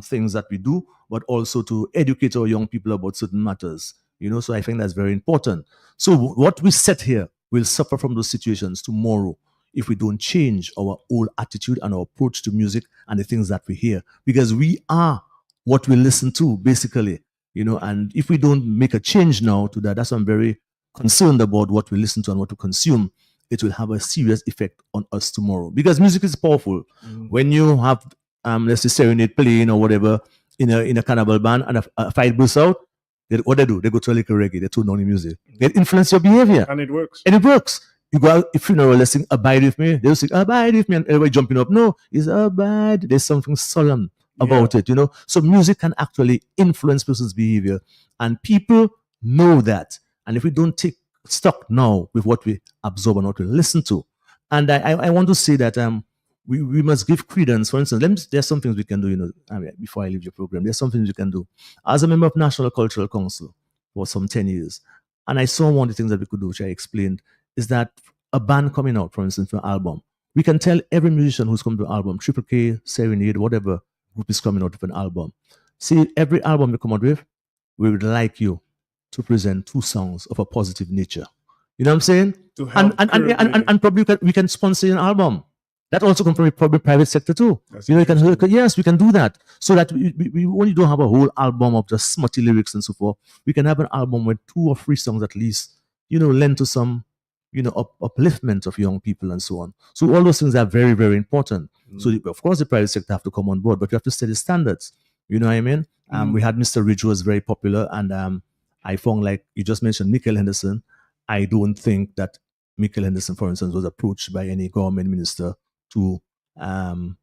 things that we do, but also to educate our young people about certain matters. So I think that's very important. So what we set here will suffer from those situations tomorrow if we don't change our whole attitude and our approach to music and the things that we hear, because we are what we listen to, basically. And if we don't make a change now to that, that's why I'm very concerned about what we listen to and what we consume. It will have a serious effect on us tomorrow, because music is powerful. When you have, let's say, serenade playing or whatever in a carnival band and a fight bursts out, what they do, they go to a little reggae, they tune down the music. They influence your behavior. And it works. You go out, if you know, let's sing Abide With Me, they'll sing Abide With Me, and everybody jumping up. No, it's Abide. There's something solemn about it, So music can actually influence person's behavior, and people know that. And if we don't take stock now with what we absorb and what we listen to, and I want to say that we must give credence. For instance, there's some things we can do, before I leave your program, there's some things we can do. As a member of National Cultural Council for some 10 years, and I saw one of the things that we could do, which I explained, is that a band coming out, for instance, for an album, we can tell every musician who's coming to an album, Triple K, Serenade, whatever group is coming out with an album. See, every album we come out with, we would like you to present 2 songs of a positive nature. You know what I'm saying? And probably we can sponsor an album. That also comes from probably private sector too. Yes, we can do that, so that we only don't have a whole album of just smutty lyrics and so forth. We can have an album with 2 or 3 songs at least, lend to some, upliftment of young people and so on. So all those things are very, very important. So of course the private sector have to come on board, but we have to set the standards. You know what I mean? We had Mr. Ridge, who was very popular, and I found, like you just mentioned, Michael Henderson. I don't think that Michael Henderson, for instance, was approached by any government minister to, do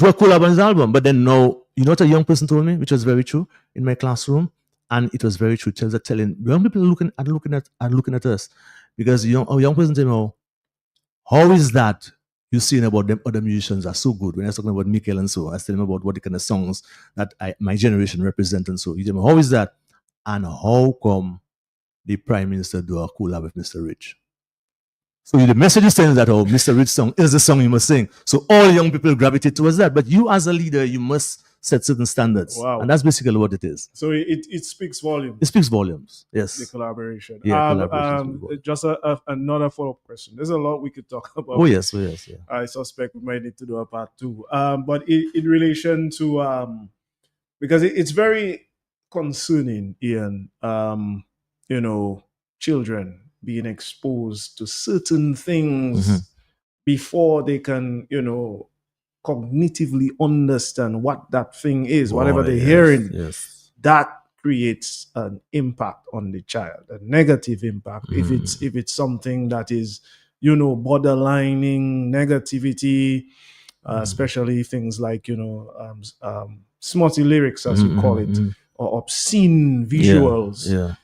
a collab on his album. But then now, what a young person told me, which was very true in my classroom, and it was very true. Telling young people looking at us, because a young person told me, how is that you saying about them other musicians are so good? When I was talking about Michael and so, I was telling him about what the kind of songs that my generation represent and so. He told me, how is that? And how come the Prime Minister do a collab with Mr. Rich? So the message is telling that, Mr. Rich song is the song you must sing. So all young people gravitate towards that. But you as a leader, you must set certain standards. Wow. And that's basically what it is. So it speaks volumes. It speaks volumes, yes. The collaboration. Yeah, collaboration. Just another follow-up question. There's a lot we could talk about. Oh, yes. I suspect we might need to do a part 2. But in relation to, because it's very concerning, Ian, children being exposed to certain things before they can, cognitively understand what that thing is, whatever they're hearing. Yes. That creates an impact on the child, a negative impact. If it's something that is, borderlining negativity, especially things like, smutty lyrics, as you call it, or obscene visuals. Yeah.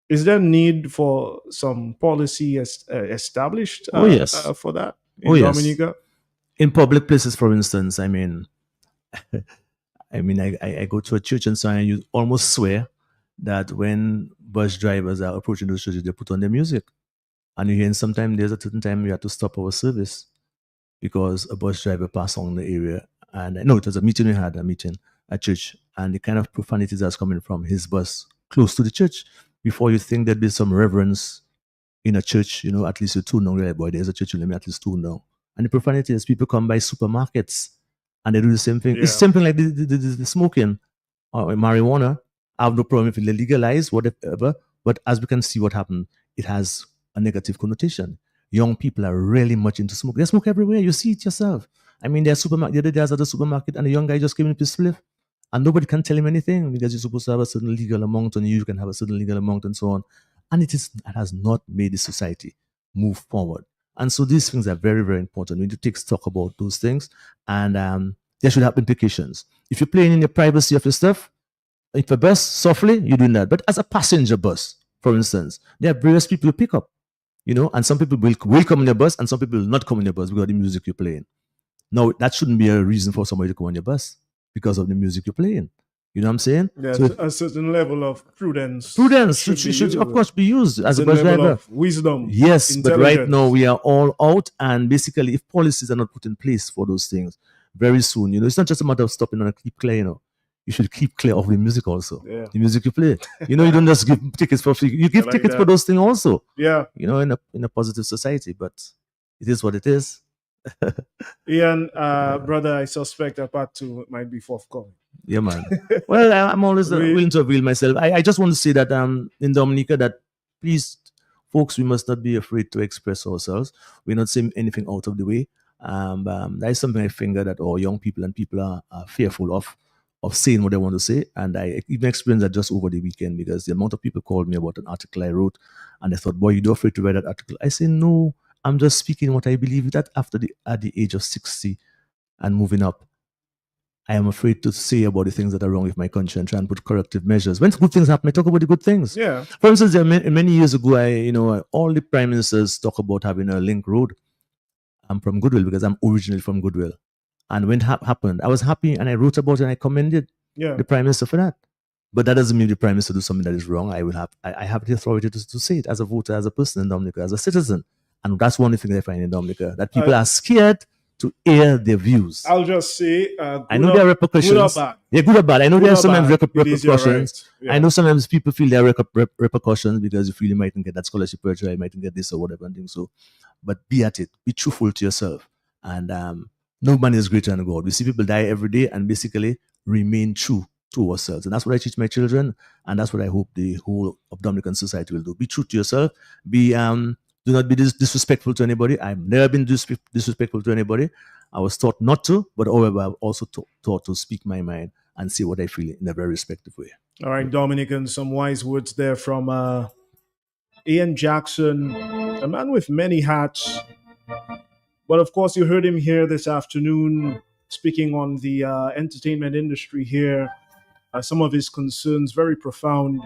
Is there need for some policy established for that in Dominica? In public places, for instance, I mean, I mean, I go to a church and so on, and you almost swear that when bus drivers are approaching those churches, they put on their music. And you hear sometimes there's a certain time we had to stop our service because a bus driver passed on the area. And no, it was a meeting we had, a meeting at church. And the kind of profanities that's coming from his bus close to the church, before you think there'd be some reverence in a church, at least you tune down, right, boy, there's a church, you let me at least tune down. And the profanity is people come by supermarkets and they do the same thing. Yeah. It's something like the smoking or marijuana. I have no problem if it's legalized, whatever. But as we can see what happened, it has a negative connotation. Young people are really much into smoke. They smoke everywhere. You see it yourself. I mean, there's supermarket. The other day I was at the supermarket and a young guy just came in with a spliff. And nobody can tell him anything because you're supposed to have a certain legal amount and you can have a certain legal amount and so on. And it has not made the society move forward. And so these things are very, very important. We need to take stock about those things. And there should have implications. If you're playing in the privacy of your stuff, if a bus, softly, you're doing that. But as a passenger bus, for instance, there are various people you pick up, and some people will come in your bus and some people will not come in your bus because of the music you're playing. Now, that shouldn't be a reason for somebody to come on your bus because of the music you're playing. You know what I'm saying? There's So a certain level of prudence. should of course be used as a Certain bus level driver. of wisdom. Yes, but right intelligence. now we are all out, and basically, if policies are not put in place for those things, very soon, it's not just a matter of stopping and keep clear. You should keep clear of the music also. Yeah. The music you play. You don't just give tickets for free. You give I like tickets that. for those things also. Yeah. In a positive society, but it is what it is. Ian, brother, I suspect that part 2 might be forthcoming. Yeah, man. Well, I'm always willing to avail myself. I just want to say that in Dominica that please, folks, we must not be afraid to express ourselves. We're not saying anything out of the way. That is something I think that our young people and people are fearful of saying what they want to say. And I even experienced that just over the weekend because the amount of people called me about an article I wrote and they thought, boy, you're afraid to write that article. I say, no, I'm just speaking what I believe that at the age of 60 and moving up, I am afraid to say about the things that are wrong with my country and try and put corrective measures. When good things happen, I talk about the good things. Yeah. For instance, there are many years ago, all the prime ministers talk about having a link road. I'm from Goodwill because I'm originally from Goodwill. And when it happened, I was happy and I wrote about it and I commended the prime minister for that. But that doesn't mean the prime minister do something that is wrong. I have the authority to say it as a voter, as a person in Dominica, as a citizen. And that's one of the things I find in Dominica, that people are scared to air their views. I'll just say, I know there are repercussions. Good or bad. Yeah, good or bad. I know there are sometimes repercussions. Right. Yeah. I know sometimes people feel there are repercussions because you feel you mightn't get that scholarship purchase, you mightn't get this or whatever and things. So, but be at it. Be truthful to yourself. And no man is greater than God. We see people die every day and basically remain true to ourselves. And that's what I teach my children. And that's what I hope the whole of Dominican society will do. Be true to yourself. Do not be disrespectful to anybody. I've never been disrespectful to anybody. I was taught not to, but however, I've also taught to speak my mind and say what I feel in a very respectful way. All right, Dominican, some wise words there from Ian Jackson, a man with many hats. But of course, you heard him here this afternoon speaking on the entertainment industry here. Some of his concerns, very profound.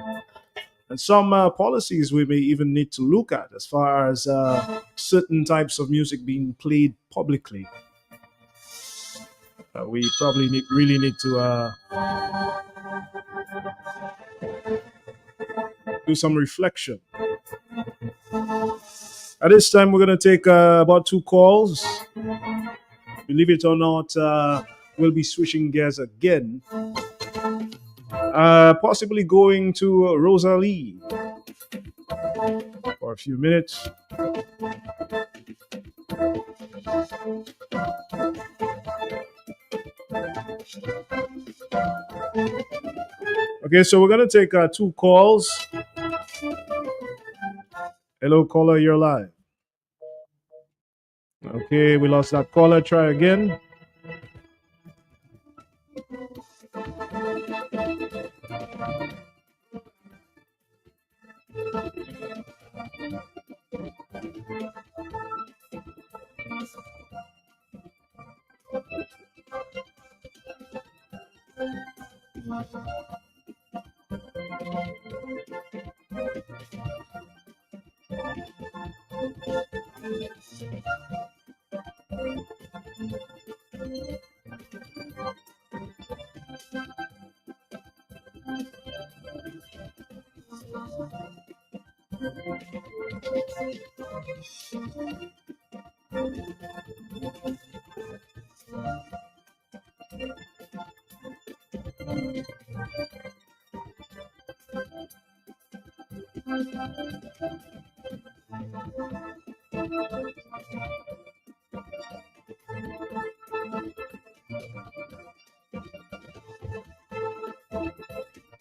And some policies we may even need to look at as far as certain types of music being played publicly. We probably really need to do some reflection. At this time, we're going to take about 2 calls. Believe it or not, we'll be switching gears again. Possibly going to Rosalie for a few minutes. Okay, so we're going to take 2 calls. Hello, caller, you're live. Okay, we lost that caller. Try again.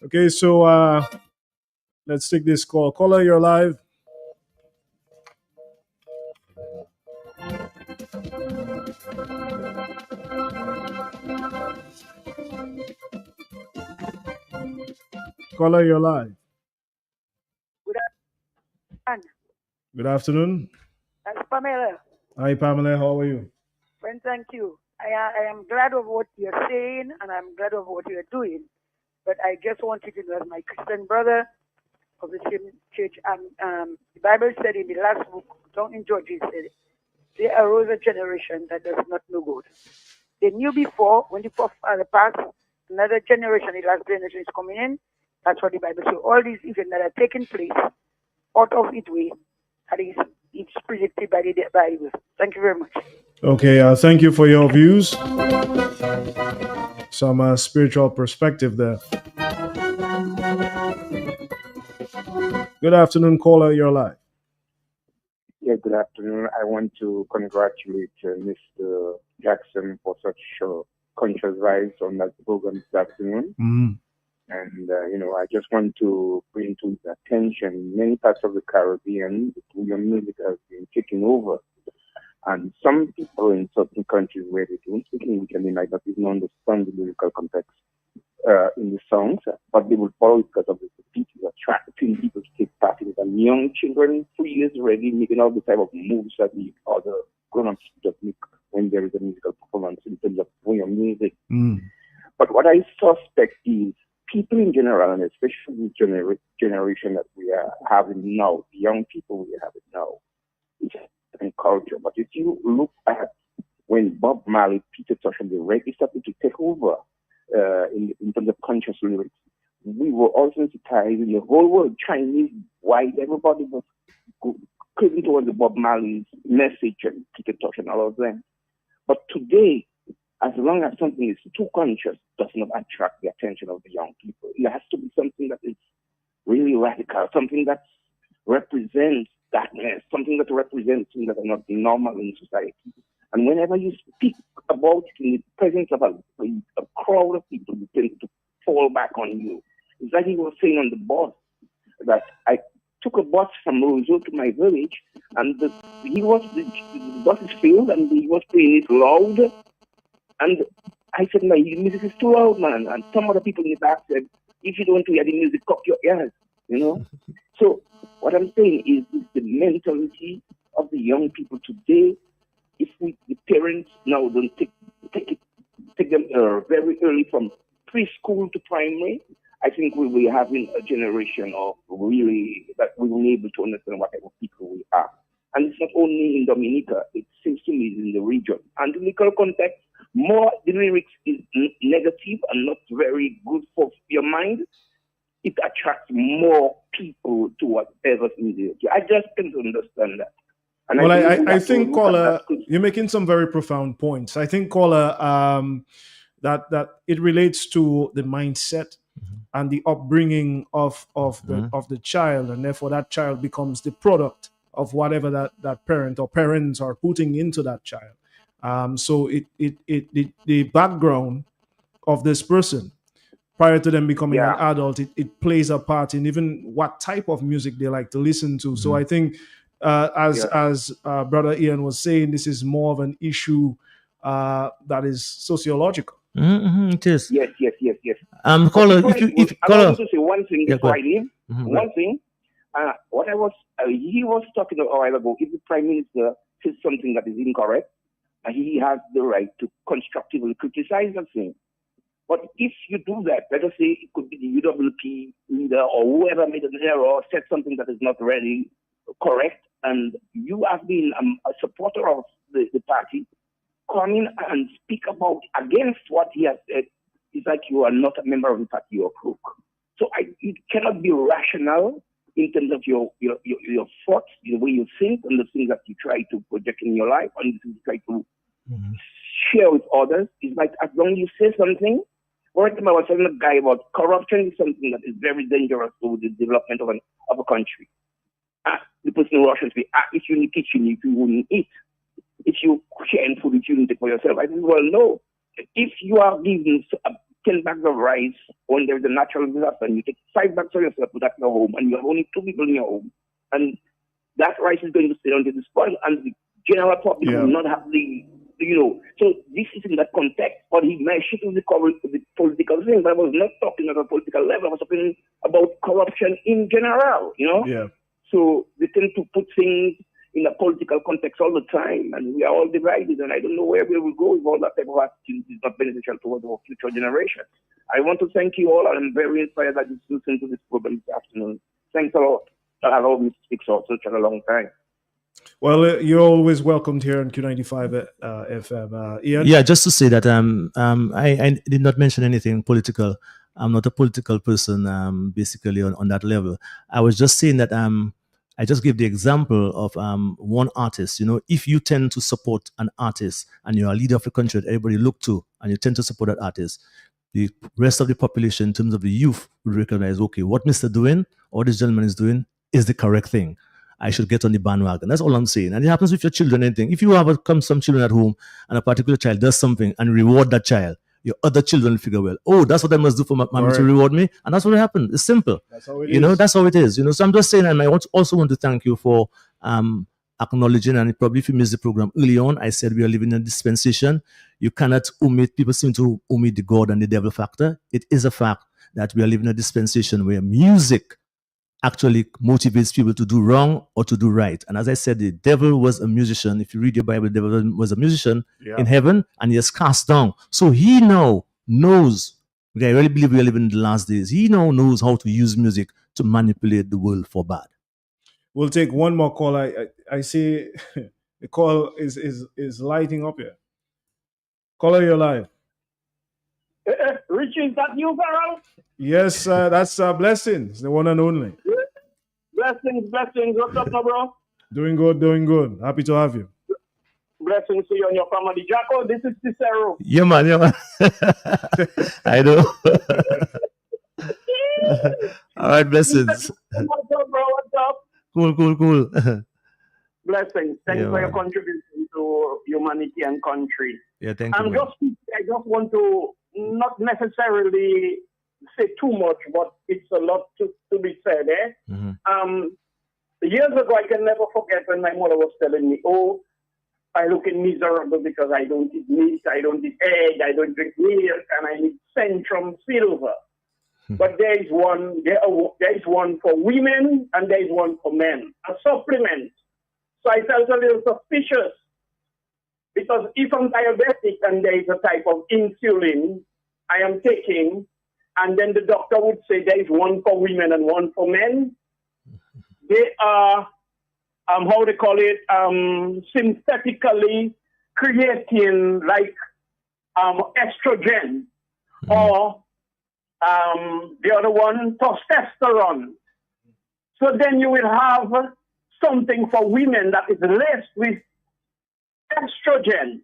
Okay, so let's take this call. Caller, you're live. Caller, you're live. Good afternoon. Good afternoon. That's Pamela. Hi, Pamela. How are you? Friend, thank you. I am glad of what you're saying, and I'm glad of what you're doing. But I just wanted to know, as my Christian brother of the same church, the Bible said in the last book, down in Judges, said, there arose a generation that does not know God. They knew before, when the forefather passed, another generation, the last generation is coming in. That's what the Bible says. So all these events that are taking place out of its way, that is, it's predicted by the Bible. Thank you very much. Okay, thank you for your views. Some spiritual perspective there. Good afternoon, caller. You're live. Yeah, good afternoon. I want to congratulate Mr. Jackson for such conscious vibes on that program this afternoon. Mm. And, I just want to bring to his attention many parts of the Caribbean, the Bouillon music has been taking over. And some people in certain countries where they don't speak English and they might not even understand the lyrical context in the songs, but they will follow it because of the people attracting people to take part in it. And young children, 3 years already, making all the type of moves that the other grown-ups just make when there is a musical performance in terms of Bouillon music. Mm. But what I suspect is people in general, and especially the generation that we are having now, the young people we are having now, it's and culture. But if you look at when Bob Marley, Peter Tosh, and the reggae started to take over in terms of conscious lyrics, we were also sensitized in the whole world, Chinese, white, everybody was craving towards the Bob Marley's message and Peter Tosh and all of them. But today, as long as something is too conscious, does not attract the attention of the young people. It has to be something that is really radical, something that represents darkness, something that represents things that are not normal in society. And whenever you speak about it in the presence of a crowd of people, they tend to fall back on you. It's like he was saying on the bus that I took a bus from Roseau to my village, and the bus is filled, and he was playing it loud. And I said, my music is too loud, man. And some other people in the back said, if you don't hear the music, cock your ears, So what I'm saying is the mentality of the young people today. If the parents now don't take them very early from preschool to primary, I think we will be having a generation of really that we will be able to understand what type of people we are. And it's not only in Dominica, it seems to me it's in the region. And the lyrical context, more the lyrics is negative and not very good for your mind. It attracts more people to whatever's in there. I just can't understand that. And well, I think, caller, you're making some very profound points. I think, caller, that it relates to the mindset and the upbringing of the child, and therefore that child becomes the product of whatever that parent or parents are putting into that child. So the background of this person prior to them becoming an adult, it plays a part in even what type of music they like to listen to. So I think, as Brother Ian was saying, this is more of an issue that is sociological. It is. Yes. Caller, I want to say one thing before I leave. One thing. What I was, he was talking a while ago. If the Prime Minister says something that is incorrect, he has the right to constructively criticize the thing. But if you do that, let us say it could be the UWP leader or whoever made an error or said something that is not really correct, and you have been a supporter of the party, come in and speak about against what he has said. It's like you are not a member of the party, you're a crook. So it cannot be rational in terms of your thoughts, the way you think, and the things that you try to project in your life, and you try to share with others. It's like as long as you say something. One time I was telling a guy about corruption is something that is very dangerous to the development of a country. The person in Russia says, if you in the kitchen, if you wouldn't eat. If you share food, if you didn't take for yourself. I said, well, no. If you are given 10 bags of rice when there's a natural disaster, and you take 5 bags for yourself, put that in your home, and you have only 2 people in your home, and that rice is going to stay until the spoil, and the general public will not have the. So this is in that context, but he mentioned the political thing, but I was not talking at a political level. I was talking about corruption in general, Yeah. So they tend to put things in a political context all the time, and we are all divided, and I don't know where we will go if all that type of attitude is not beneficial towards our future generation. I want to thank you all, and I'm very inspired that you listen to this program this afternoon. Thanks a lot. That allowed me to speak for such a long time. Well, you're always welcomed here on Q95 FM. Ian? Yeah, just to say that I did not mention anything political. I'm not a political person, basically on that level. I was just saying that I just gave the example of one artist. If you tend to support an artist and you're a leader of the country that everybody look to, and you tend to support that artist, the rest of the population, in terms of the youth, will recognize, okay, what Mr. doing or this gentleman is doing is the correct thing. I should get on the bandwagon. That's all I'm saying. And it happens with your children, anything. If you have some children at home and a particular child does something and reward that child, your other children will figure, well, oh, that's what I must do for mommy to reward me. And that's what happened. It's simple. That's how it is. That's how it is. So I'm just saying, and I also want to thank you for acknowledging, and probably if you missed the program early on, I said we are living in a dispensation. You cannot omit, people seem to omit the God and the devil factor. It is a fact that we are living in a dispensation where music actually motivates people to do wrong or to do right. And as I said, the devil was a musician. If you read your Bible, the devil was a musician in heaven, and he is cast down. So he now knows, I really believe we are living in the last days, he now knows how to use music to manipulate the world for bad. We'll take one more call. I see the call is lighting up here. Caller, you're live. Richie, is that you, Farrell? Yes, that's Blessings, the one and only. Blessings. What's up, bro? Doing good. Happy to have you. Blessings to you and your family. Jacko, this is Cicero. Yeah, man. I know. All right, blessings. What's up, bro? What's up? Cool. Blessings. Thank you for your contribution to humanity and country. Yeah, thank you. I just want to not necessarily say too much, but it's a lot to be said. Years ago, I can never forget when my mother was telling me, oh, I look miserable because I don't eat meat, I don't eat egg, I don't drink milk, and I need Centrum Silver. But there is one for women and there is one for men, a supplement. So I felt a little suspicious because if I'm diabetic and there is a type of insulin I am taking, and then the doctor would say there is one for women and one for men, they are, how they call it, synthetically creating like estrogen or the other one, testosterone. So then you will have something for women that is laced with estrogen,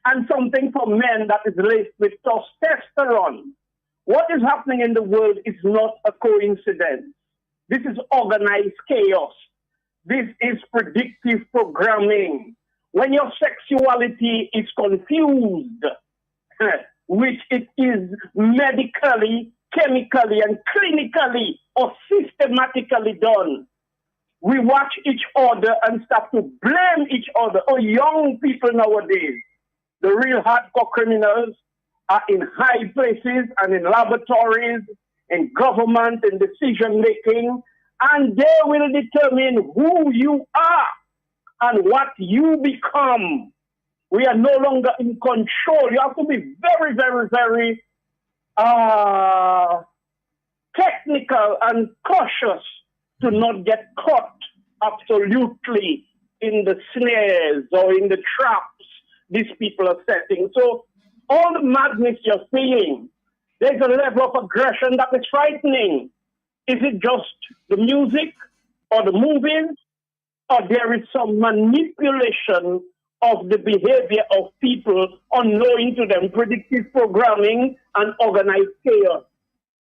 and something for men that is laced with testosterone. What is happening in the world is not a coincidence. This is organized chaos. This is predictive programming. When your sexuality is confused, which it is medically, chemically, and clinically or systematically done, we watch each other and start to blame each other. Oh, young people nowadays, the real hardcore criminals are in high places and in laboratories, in government, in decision making, and they will determine who you are and what you become. We are no longer in control. You have to be very, very, very technical and cautious to not get caught absolutely in the snares or in the traps these people are setting. So all the madness you're seeing, there's a level of aggression that is frightening. Is it just the music or the movies, or there is some manipulation of the behavior of people unknowing to them, predictive programming and organized chaos?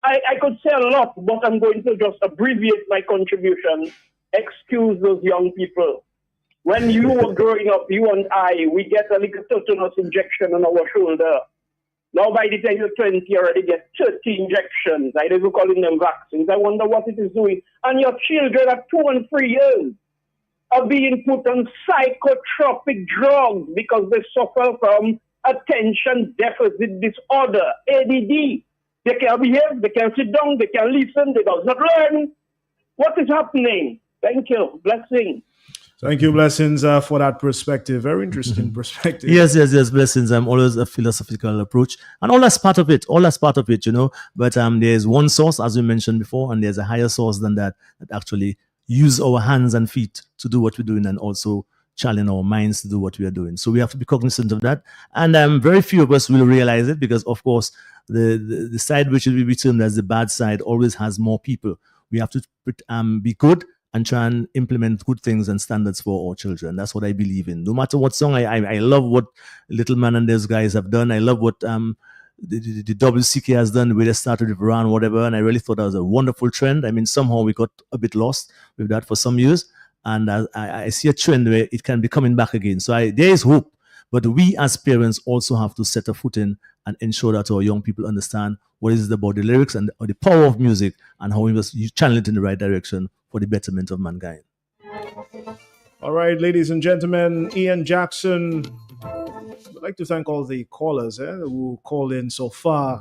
I could say a lot, but I'm going to just abbreviate my contribution. Excuse those young people. When you were growing up, you and I, we get a little tetanus injection on our shoulder. Now by the time you're 20, you already get 30 injections. I even calling them vaccines. I wonder what it is doing. And your children at 2 and 3 years are being put on psychotropic drugs because they suffer from attention deficit disorder, ADD. They can't behave, they can't sit down, they can't listen, they do not learn. What is happening? Thank you. Blessings. Thank you, Blessings, for that perspective. Very interesting perspective. Yes, Blessings. I'm always a philosophical approach, and all that's part of it. But there's one source, as we mentioned before, and there's a higher source than that actually use our hands and feet to do what we're doing, and also challenge our minds to do what we are doing. So we have to be cognizant of that, and very few of us will realize it because, of course, the side which will be termed as the bad side always has more people. We have to be good and try and implement good things and standards for our children. That's what I believe in. No matter what song, I love what Little Man and those guys have done. I love what the WCK has done, where they started with Iran, whatever, and I really thought that was a wonderful trend. I mean, somehow we got a bit lost with that for some years, and I see a trend where it can be coming back again. So there is hope, but we as parents also have to set a foot in and ensure that our young people understand what is it about the lyrics and or the power of music and how we must channel it in the right direction for the betterment of mankind. All right, ladies and gentlemen, Ian Jackson. I'd like to thank all the callers who called in so far.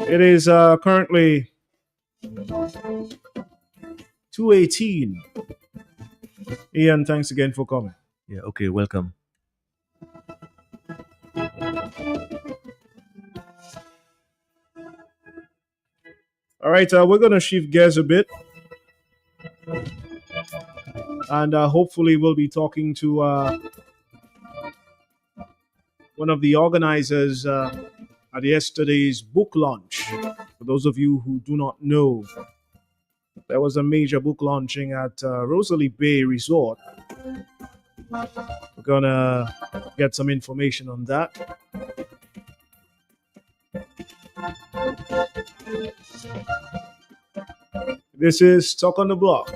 It is currently 2:18. Ian, thanks again for coming. Yeah, okay, welcome. All right, we're going to shift gears a bit. And hopefully we'll be talking to one of the organizers at yesterday's book launch. For those of you who do not know, there was a major book launching at Rosalie Bay Resort. We're going to get some information on that. This is Talk on the Block.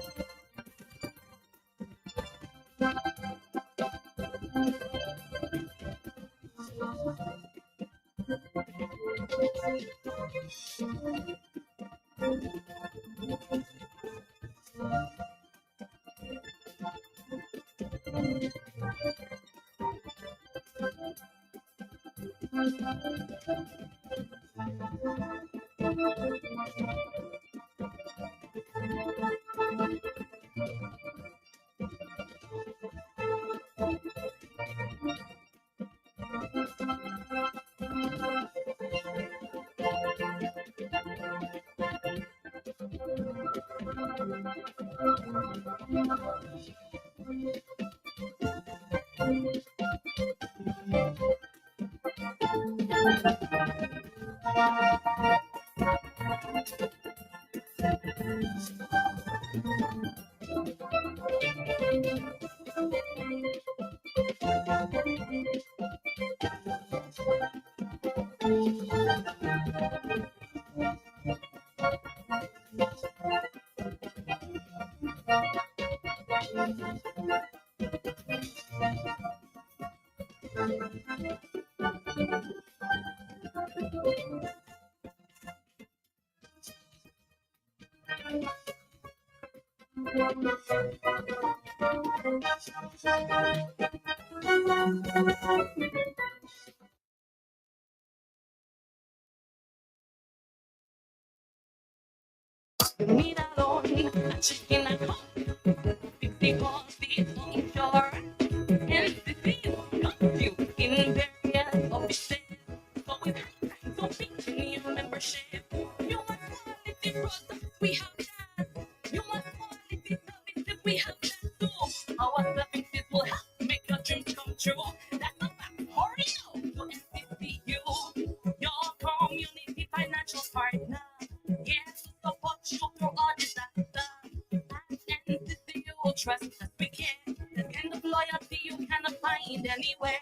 trust us, we care. The kind of loyalty you cannot find anywhere.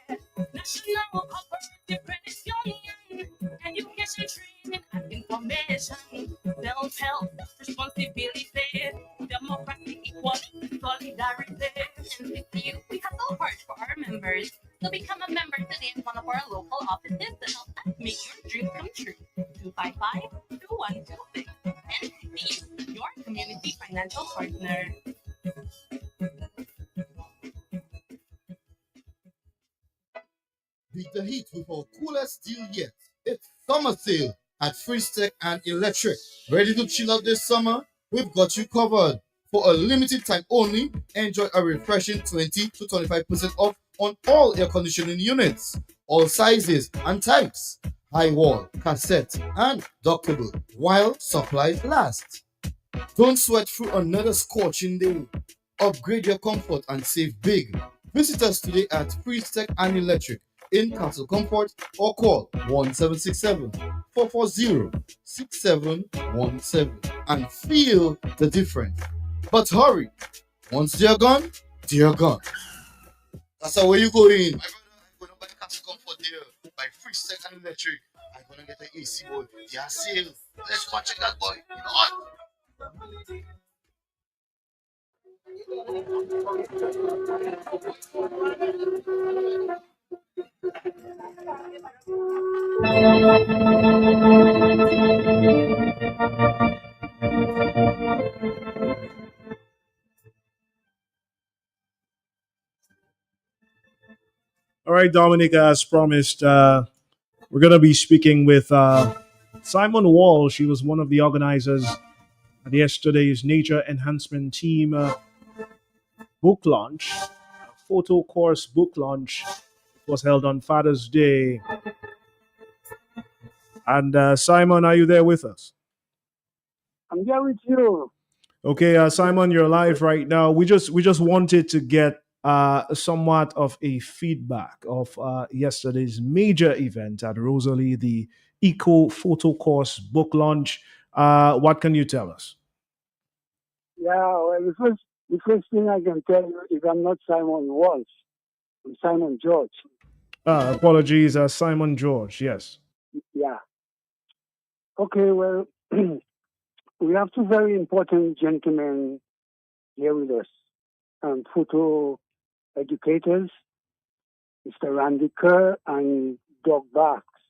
National Cooperative Credit Union, education, training, and information. Self-help, responsibility, democracy, equality, solidarity. And with you, we have so hard for our members. So become a member today in one of our local offices to help us make your dreams come true. 255-2126. NCC, your community financial partner. Beat the heat with our coolest deal yet. It's summer sale at Freestech and Electric. Ready to chill out this summer? We've got you covered. For a limited time only, enjoy a refreshing 20 to 25% off on all air conditioning units, all sizes and types, high wall, cassette, and dockable, while supplies last. Don't sweat through another scorching day. Upgrade your comfort and save big. Visit us today at Freestech and Electric in Castle Comfort or call 1767-440-6717 and feel the difference. But hurry, once they're gone, they're gone. That's how you go in. I'm gonna buy Castle Comfort there by Freestech and Electric. I'm gonna get the AC boy. They are sale. Let's go check that boy. You know what? All right, Dominic, as promised, we're going to be speaking with Simon Wall. She was one of the organizers at yesterday's Nature Enhancement Team book launch, photo course book launch. It was held on Father's Day. And Simon, are you there with us? I'm there with you. Okay, Simon, you're live right now. We just wanted to get somewhat of a feedback of yesterday's major event at Rosalie, the Eco Photo Course book launch. What can you tell us? Yeah, well, the first thing I can tell you is I'm not Simon Walsh. I'm Simon George. Apologies, Simon George, yes. Yeah. Okay, well, we have two very important gentlemen here with us, photo educators, Mr. Randy Kerr and Doug Barks.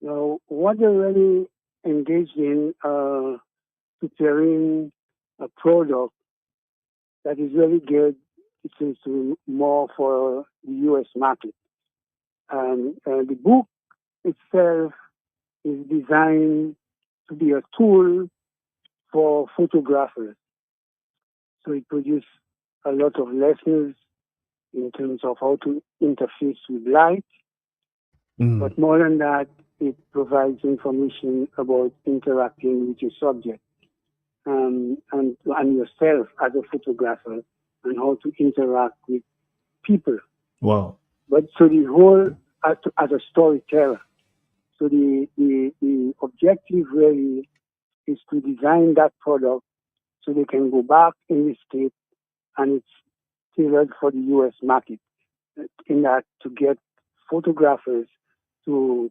Now, what they're really engaged in preparing a product that is really good, it seems to be more for the U.S. market. The book itself is designed to be a tool for photographers. So it produces a lot of lessons in terms of how to interface with light. But more than that, it provides information about interacting with your subject and yourself as a photographer and how to interact with people. Wow. But so the whole, as a storyteller, so the objective really is to design that product so they can go back in the States and it's tailored for the U.S. market, in that to get photographers to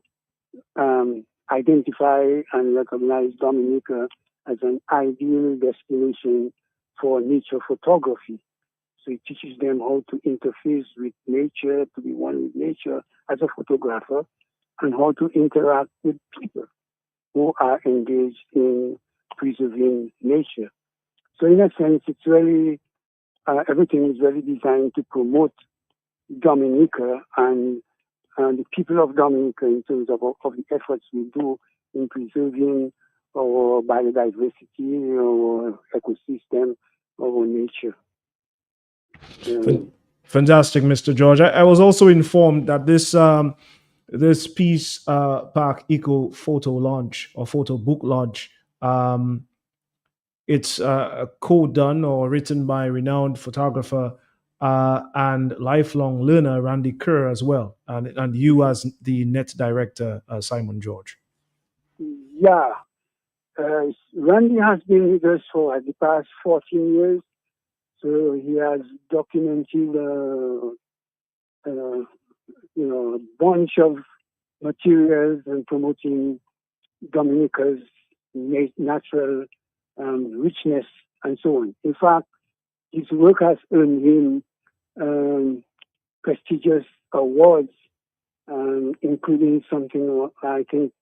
identify and recognize Dominica as an ideal destination for nature photography. So it teaches them how to interface with nature, to be one with nature as a photographer, and how to interact with people who are engaged in preserving nature. So in a sense, it's really, everything is really designed to promote Dominica and the people of Dominica in terms of the efforts we do in preserving our biodiversity, our ecosystem, our nature. Fantastic, Mr. George. I was also informed that this Peace Park Eco Photo launch or photo book launch, it's co-done or written by renowned photographer and lifelong learner Randy Kerr as well, and you as the net director, Simon George. Yeah, Randy has been with us for the past 14 years. So he has documented, a bunch of materials and promoting Dominica's natural richness and so on. In fact, his work has earned him prestigious awards, including something I think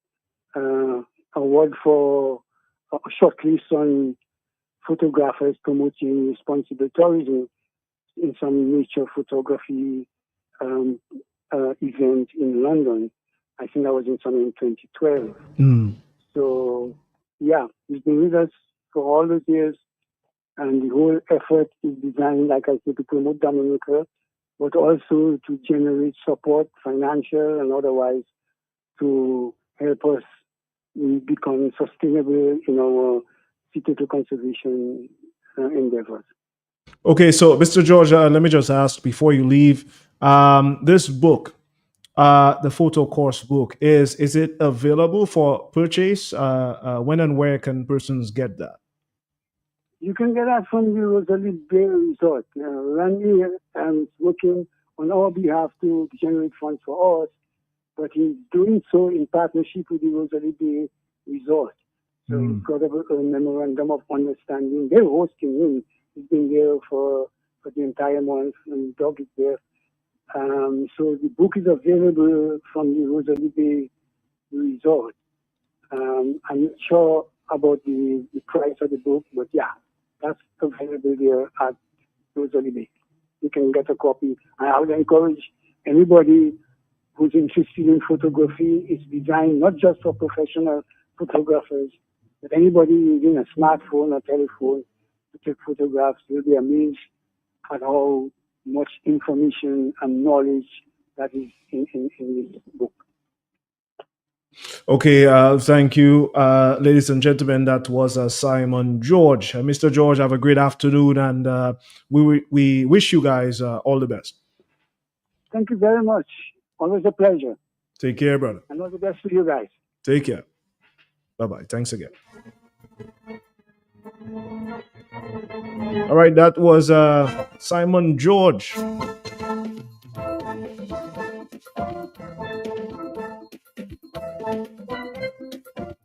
award for a shortlist on photographers promoting responsible tourism in some nature photography event in London. I think that was in 2012. So, yeah, he's been with us for all those years, and the whole effort is designed, like I said, to promote Dominica, but also to generate support, financial and otherwise, to help us become sustainable in our situational conservation endeavors. Okay, so Mr. George, let me just ask before you leave. This book, the photo course book, is it available for purchase? When and where can persons get that? You can get that from the Rosalie Bay Resort. Randy is working on our behalf to generate funds for us, but he's doing so in partnership with the Rosalie Bay Resort. So he's got a memorandum of understanding. They're hosting him. He's been there for the entire month, and the dog is there. So the book is available from the Rosalie Bay Resort. I'm not sure about the price of the book, but yeah, that's available there at Rosalie Bay. You can get a copy. I would encourage anybody who's interested in photography. It's designed not just for professional photographers, but anybody using a smartphone or telephone to take photographs will be amazed at how much information and knowledge that is in this book. Okay, thank you, ladies and gentlemen. That was Simon George. Mr. George, have a great afternoon, and we wish you guys all the best. Thank you very much. Always a pleasure. Take care, brother. And all the best for you guys. Take care. Bye-bye. Thanks again. All right, that was Simon George.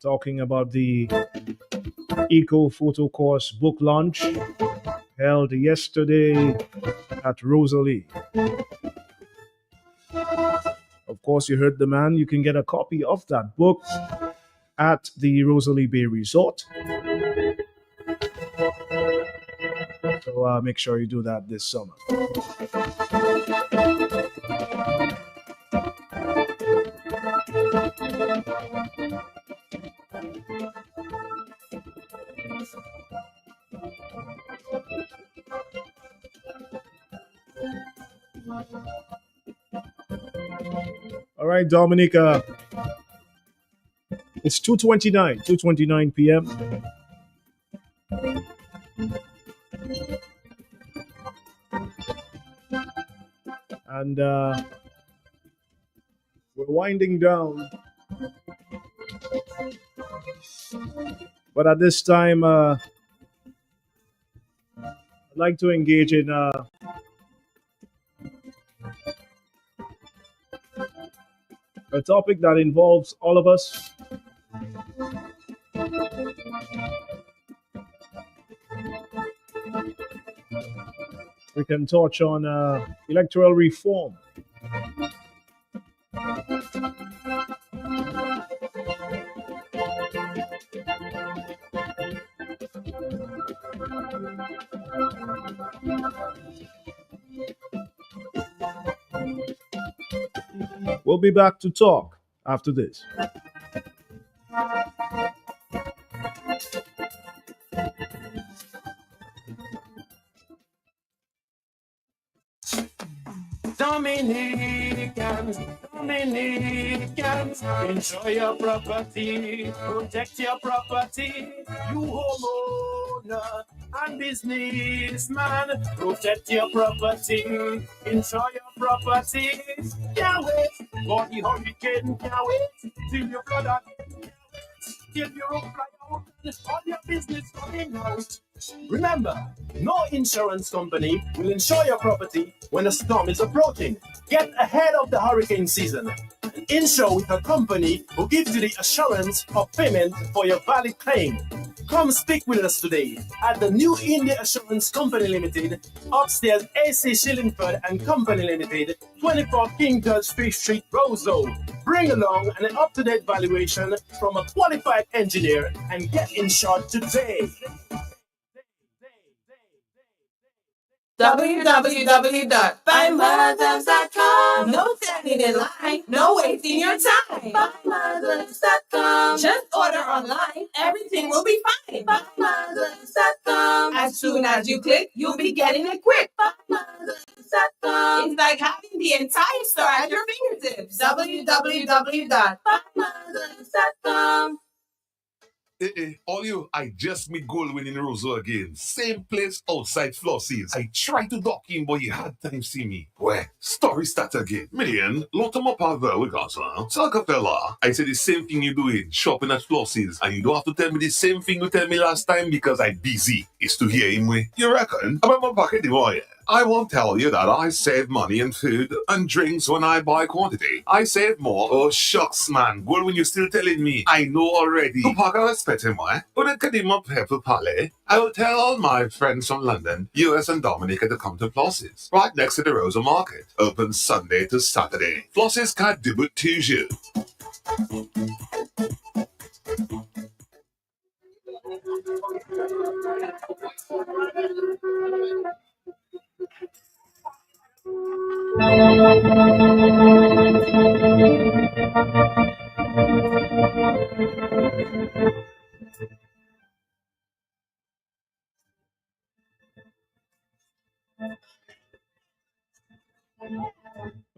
Talking about the Eco Photo Course book launch held yesterday at Rosalie. Of course, you heard the man. You can get a copy of that book at the Rosalie Bay Resort. So make sure you do that this summer. All right, Dominica. It's 2:29 p.m. And we're winding down. But at this time, I'd like to engage in a topic that involves all of us. We can touch on electoral reform. We'll be back to talk after this. Dominicans, enjoy your property, protect your property. You homeowner and businessman, protect your property, enjoy your property. Can't wait for the hurricane, can't wait till your flood out, till your roof fly out, all your business coming out. Remember, no insurance company will insure your property when a storm is approaching. Get ahead of the hurricane season and insure with a company who gives you the assurance of payment for your valid claim. Come speak with us today at the New India Assurance Company Limited, upstairs AC Shillingford and Company Limited, 24 King George Street, Roseau. Bring along an up-to-date valuation from a qualified engineer and get insured today. www.findmothers.com. No standing in line, no wasting your time. Findmothers.com. Just order online, everything will be fine. Findmothers.com. As soon as you click, you'll be getting it quick. Findmothers.com. It's like having the entire store at your fingertips. www.findmothers.com. All you, I just meet Goldwyn in Roseau again. Same place outside Flossie's. I tried to dock in, but you had time see me. Where? Story start again. Million, lot of my father with us, huh? Salka fella, I said the same thing you doing, shopping at Flossie's, and you don't have to tell me the same thing you tell me last time because I busy. It's to hear him way. You reckon? About my pocket, boy. I won't tell you that I save money in food and drinks when I buy quantity. I save more. Oh, shucks, man. Well, when you're still telling me, I know already. To pack a spet him, why? Would it get him up here to Palais? I will tell all my friends from London, US and Dominica to come to Flossie's, right next to the Rosa Market. Open Sunday to Saturday. Flossie's can't do it to you.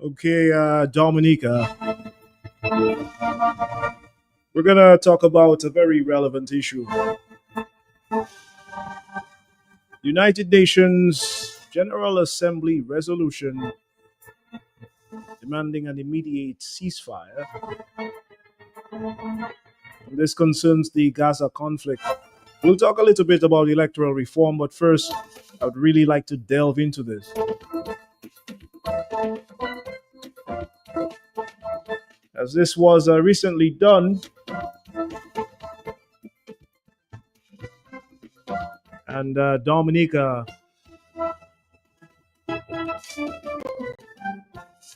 Okay, Dominica, we're going to talk about a very relevant issue. United Nations General Assembly resolution demanding an immediate ceasefire. This concerns the Gaza conflict. We'll talk a little bit about electoral reform, but first, I would really like to delve into this. As this was recently done, and Dominica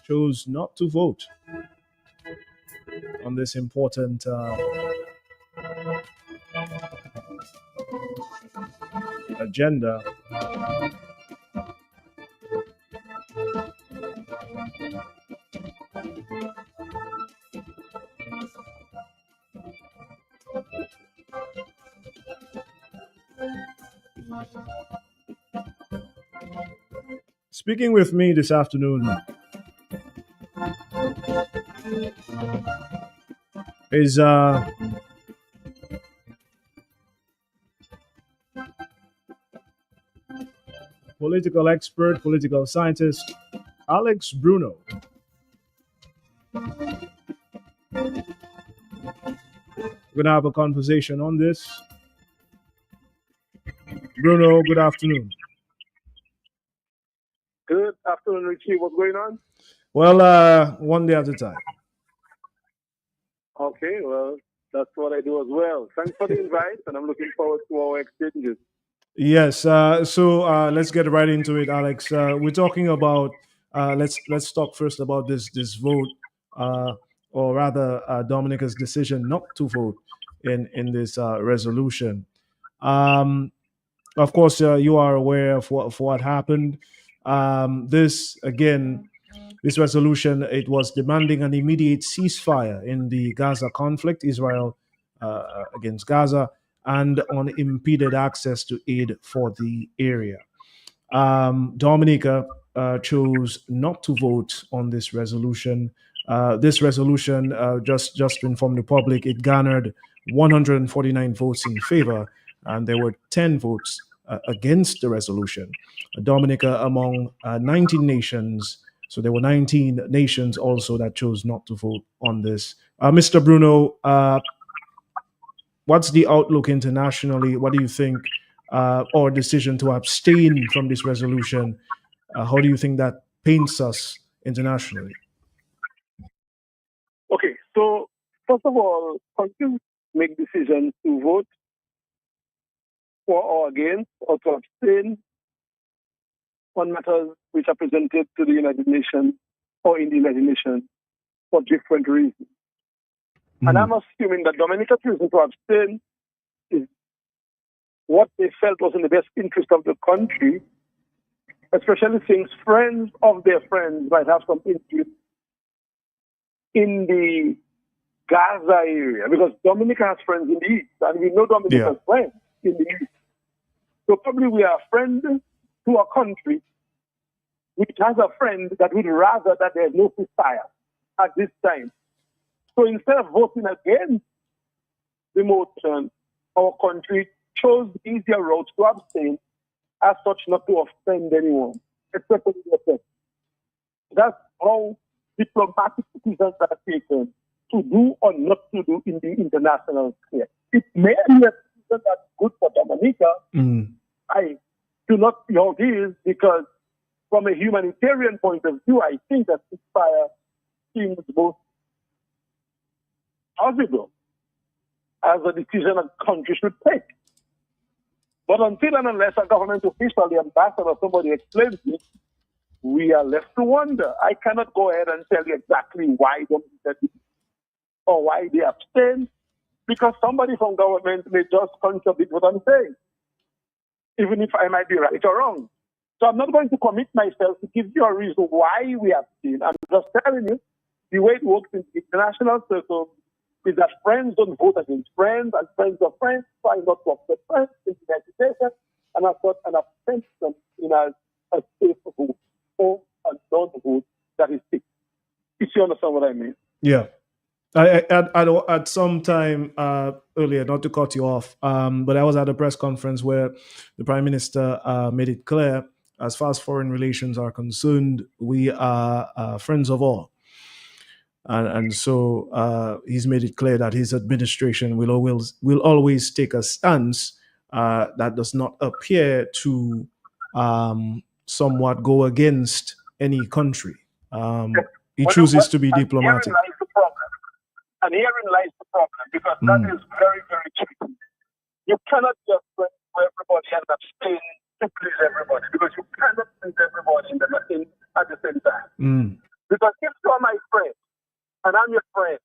chose not to vote on this important agenda. Speaking with me this afternoon is political expert, political scientist, Alex Bruno. We're going to have a conversation on this. Bruno, good afternoon. Good afternoon, Richie. What's going on? Well, one day at a time. Okay, well, that's what I do as well. Thanks for the invite, and I'm looking forward to our exchanges. Yes. So let's get right into it, Alex. We're talking about let's talk first about this vote, or rather, Dominica's decision not to vote in this resolution. Of course, you are aware of what happened. This resolution, it was demanding an immediate ceasefire in the Gaza conflict, Israel against Gaza, and unimpeded access to aid for the area. Dominica chose not to vote on this resolution. This resolution, just to inform the public, it garnered 149 votes in favor, and there were 10 votes against the resolution. Dominica among 19 nations. So there were 19 nations also that chose not to vote on this. Mr. Bruno, what's the outlook internationally? What do you think or decision to abstain from this resolution, how do you think that paints us internationally? Okay, so first of all, countries make decisions to vote for or against or to abstain on matters which are presented to the United Nations or in the United Nations for different reasons. And I'm assuming that Dominica's reason to abstain is what they felt was in the best interest of the country, especially since friends of their friends might have some interest in the Gaza area, because Dominica has friends in the East, and we know Dominica has friends in the East. So probably we are a friend to a country which has a friend that would rather that there's no ceasefire at this time. So instead of voting against the motion, our country chose the easier route to abstain, as such not to offend anyone, especially the. That's how diplomatic decisions are taken to do or not to do in the international sphere. It may be a decision that's good for Dominica. I do not see how it is, because from a humanitarian point of view, I think that ceasefire seems both possible as a decision a country should take. But until and unless a government official, the ambassador, somebody explains it, we are left to wonder. I cannot go ahead and tell you exactly why they did it or why they abstain, because somebody from government may just contradict what I'm saying, even if I might be right or wrong. So I'm not going to commit myself to give you a reason why we abstain. I'm just telling you the way it works in the international circle is that friends don't vote against friends, and friends of friends try not to upset friends in the United States, and I've got an abstention in a safe vote or a non-vote that is fixed. If you understand what I mean. Yeah. I at some time earlier, not to cut you off, but I was at a press conference where the Prime Minister made it clear, as far as foreign relations are concerned, we are friends of all. And so he's made it clear that his administration will always take a stance that does not appear to somewhat go against any country. He chooses to be diplomatic. And herein lies the problem, because that is very, very tricky. You cannot just friend for everybody and abstain to please everybody, because you cannot please everybody at the same time. Because if you are my friend, and I'm your friend,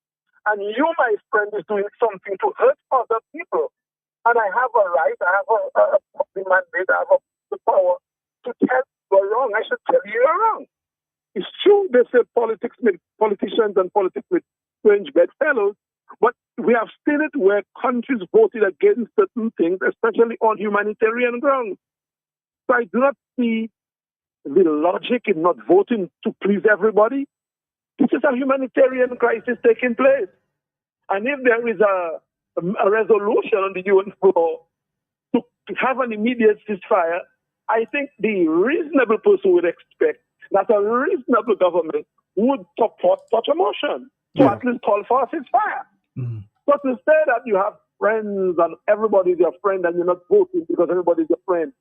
and you, my friend, is doing something to hurt other people, and I have a right, I have a mandate, I have the power to tell you you're wrong, I should tell you you're wrong. It's true they say politicians and politics with strange bedfellows, but we have seen it where countries voted against certain things, especially on humanitarian grounds. So I do not see the logic in not voting to please everybody. This is a humanitarian crisis taking place. And if there is a resolution on the UN floor to have an immediate ceasefire, I think the reasonable person would expect that a reasonable government would support such a motion to at least call for a ceasefire. But to say that you have friends and everybody's your friend and you're not voting because everybody's your friend,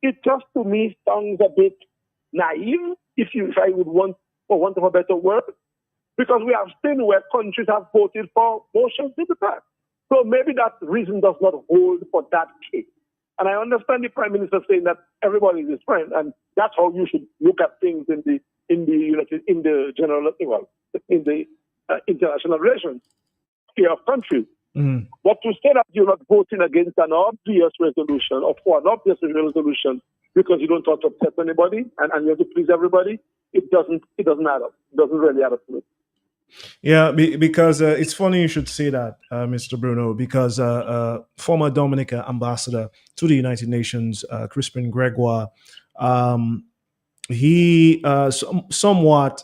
it just to me sounds a bit naive, if I would want, for want of a better word, because we have seen where countries have voted for motions in the past. So maybe that reason does not hold for that case. And I understand the Prime Minister saying that everybody is his friend, and that's how you should look at things in the international relations sphere of countries. But to say that you're not voting against an obvious resolution or for an obvious resolution because you don't want to upset anybody and you have to please everybody, it doesn't add up. It doesn't really add up to it. Yeah, because it's funny you should say that, Mr. Bruno, because former Dominica ambassador to the United Nations, Crispin Gregoire, he somewhat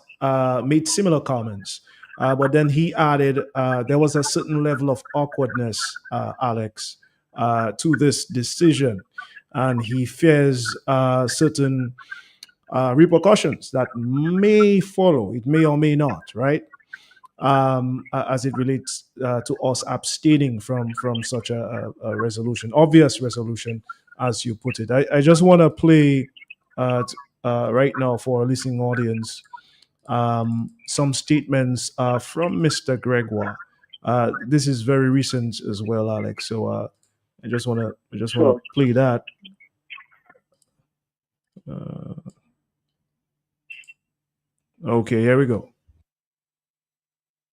made similar comments, but then he added there was a certain level of awkwardness, Alex, to this decision, and he fears certain repercussions that may follow. It may or may not, right? As it relates to us abstaining from such a resolution, obvious resolution, as you put it. I just want to play right now for our listening audience some statements from Mr. Gregoire. This is very recent as well, Alex. So I just want to play that. Okay, here we go.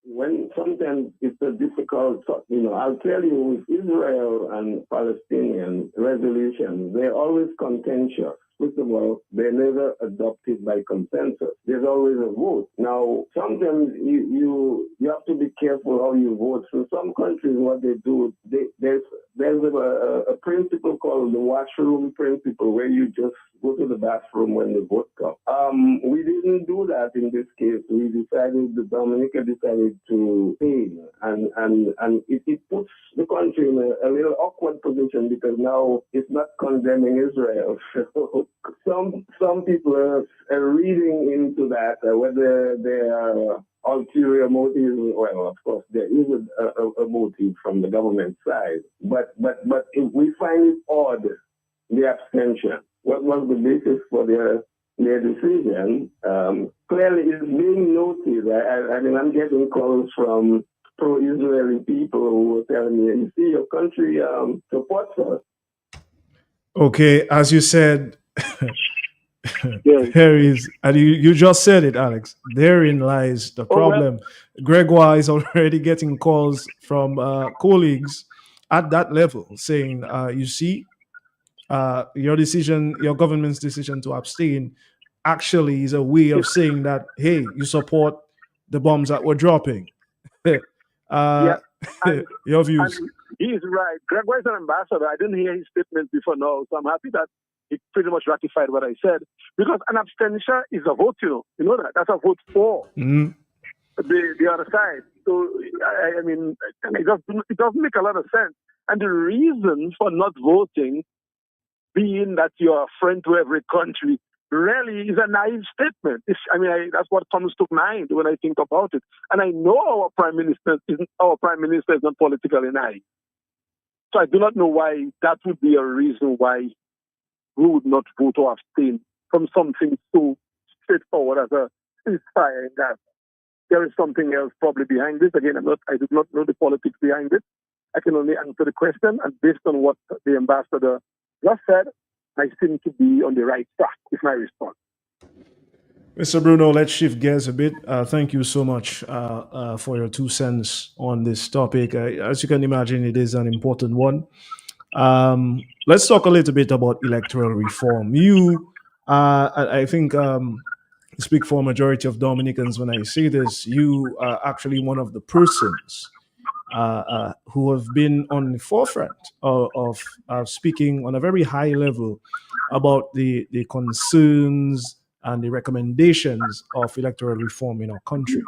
When sometimes it's a difficult, I'll tell you, with Israel and Palestinian resolutions, they're always contentious. First of all, they're never adopted by consensus. There's always a vote. Now, sometimes you have to be careful how you vote. So some countries, what they do, there's a principle called the washroom principle, where you just go to the bathroom when the vote comes. We didn't do that in this case. The Dominica decided to stay, and it puts the country in a little awkward position, because now it's not condemning Israel. Some people are reading into that, whether there are ulterior motives. Well, of course, there is a motive from the government side, but we find it odd, the abstention. What was the basis for their decision? Clearly, it's being noted. I mean, I'm getting calls from pro-Israeli people who are telling me, "You see, your country supports us." Okay, as you said, there is, and you just said it, Alex. Therein lies the problem. Gregoire is already getting calls from colleagues at that level saying, "You see, your decision, your government's decision to abstain, actually is a way of saying that, hey, you support the bombs that we're dropping." Your views? He's right. Gregoire is an ambassador. I didn't hear his statement before now, so I'm happy that he pretty much ratified what I said. Because an abstention is a vote, you know that. That's a vote for the other side. So, I mean, it doesn't make a lot of sense. And the reason for not voting, being that you're a friend to every country, really is a naive statement. That's what comes to mind when I think about it. And I know our prime minister is not politically naive. So I do not know why that would be a reason why we would not vote or abstain from something so straightforward as a ceasefire in Gaza. There is something else probably behind this. Again, I do not know the politics behind it. I can only answer the question, and based on what the ambassador just said, I seem to be on the right track with my response. Mr. Bruno, let's shift gears a bit. Thank you so much for your 2 cents on this topic. As you can imagine, it is an important one. Let's talk a little bit about electoral reform. I think, speak for a majority of Dominicans when I say this, you are actually one of the persons who have been on the forefront of speaking on a very high level about the concerns and the recommendations of electoral reform in our country.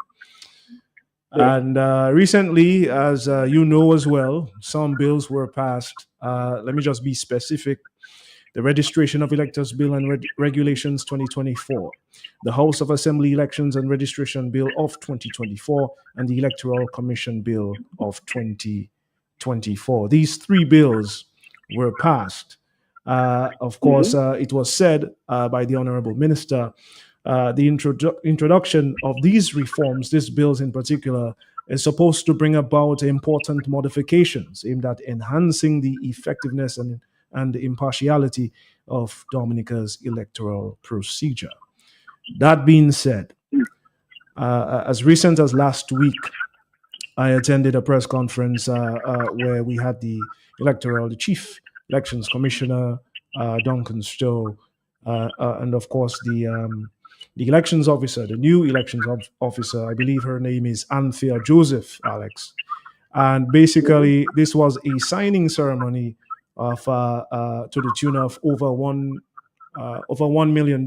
And recently, as you know as well, some bills were passed. Let me just be specific. The Registration of Electors Bill and Regulations 2024, the House of Assembly Elections and Registration Bill of 2024, and the Electoral Commission Bill of 2024. These 3 bills were passed. Of course, it was said by the Honorable Minister, the introduction of these reforms, these bills in particular, is supposed to bring about important modifications aimed at enhancing the effectiveness and the impartiality of Dominica's electoral procedure. That being said, as recent as last week, I attended a press conference where we had the Chief Elections Commissioner, Duncan Stowe, and of course the elections officer, the new elections officer. I believe her name is Anthea Joseph, Alex. And basically, this was a signing ceremony of to the tune of over $1 million.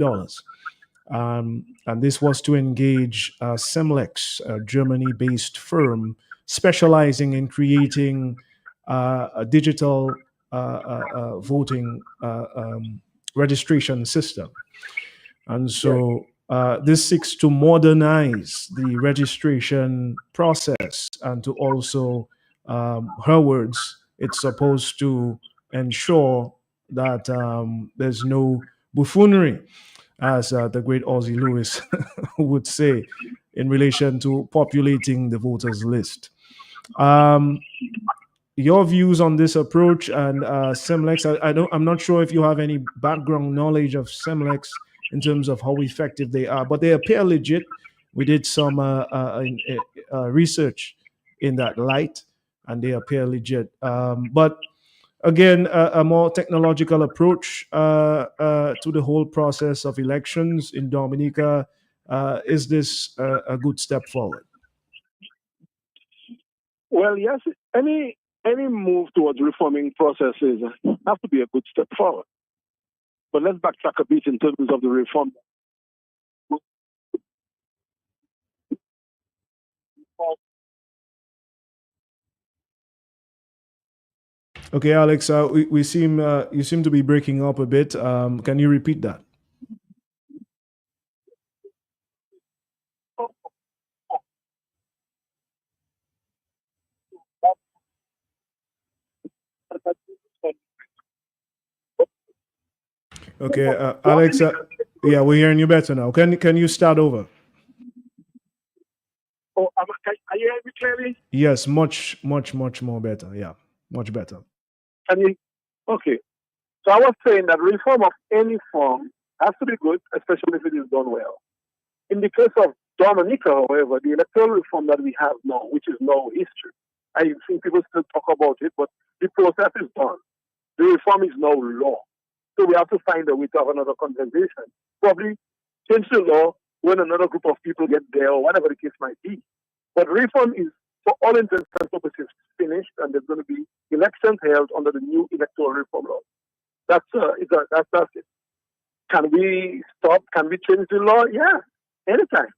And this was to engage Semlex, a Germany-based firm specializing in creating a digital voting registration system. And so this seeks to modernize the registration process and to also, her words, it's supposed to ensure that there's no buffoonery, as the great Ozzie Lewis would say, in relation to populating the voters list. Your views on this approach and Semlex. I'm not sure if you have any background knowledge of Semlex in terms of how effective they are, but they appear legit. We did some research in that light, and they appear legit. But again, a more technological approach to the whole process of elections in Dominica. Is this a good step forward? Well, yes, any move towards reforming processes have to be a good step forward. But let's backtrack a bit in terms of the reform. Okay, Alex, we seem you seem to be breaking up a bit. Can you repeat that? Okay, Alex. Yeah, we're hearing you better now. Can you start over? Oh, are you hearing me clearly? Yes, much more better. Yeah, much better. Can you? Okay. So I was saying that reform of any form has to be good, especially if it is done well. In the case of Dominica, however, the electoral reform that we have now, which is now history, I think people still talk about it, but the process is done. The reform is now law. So we have to find a way to have another conversation. Probably change the law when another group of people get there or whatever the case might be. But reform is, for all intents and purposes, finished, and there's going to be elections held under the new electoral reform law. That's it. Can we stop? Can we change the law? Yeah, anytime.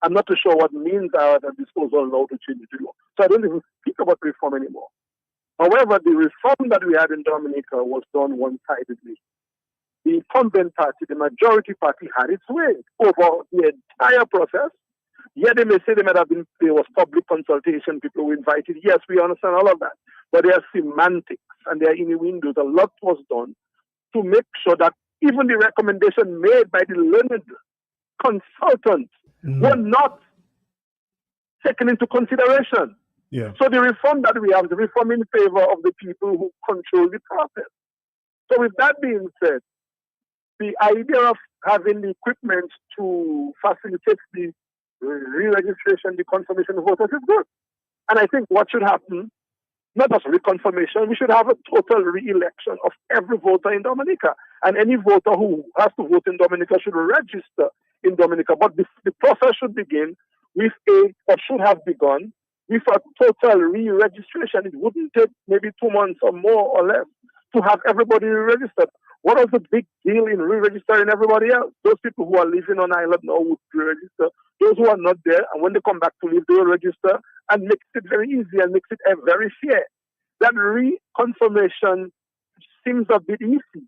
I'm not too sure what means are at the disposal now to change the law. So I don't even speak about reform anymore. However, the reform that we had in Dominica was done one-sidedly. The incumbent party, the majority party, had its way over the entire process. Yeah, they may say there was public consultation, people were invited. Yes, we understand all of that. But they are semantics and they are innuendos. A lot was done to make sure that even the recommendation made by the learned consultants were not taken into consideration. Yeah. So the reform that we have, the reform in favor of the people who control the process. So with that being said, the idea of having the equipment to facilitate the re-registration, the confirmation of voters is good. And I think what should happen, not just reconfirmation, we should have a total re-election of every voter in Dominica. And any voter who has to vote in Dominica should register in Dominica. But the process should begin with or should have begun, with a total re-registration. It wouldn't take maybe 2 months or more or less to have everybody re-registered. What was the big deal in re-registering everybody else? Those people who are living on island now would re-register. Those who are not there, and when they come back to live, they will register, and makes it very easy and makes it very fair. That reconfirmation seems a bit easy.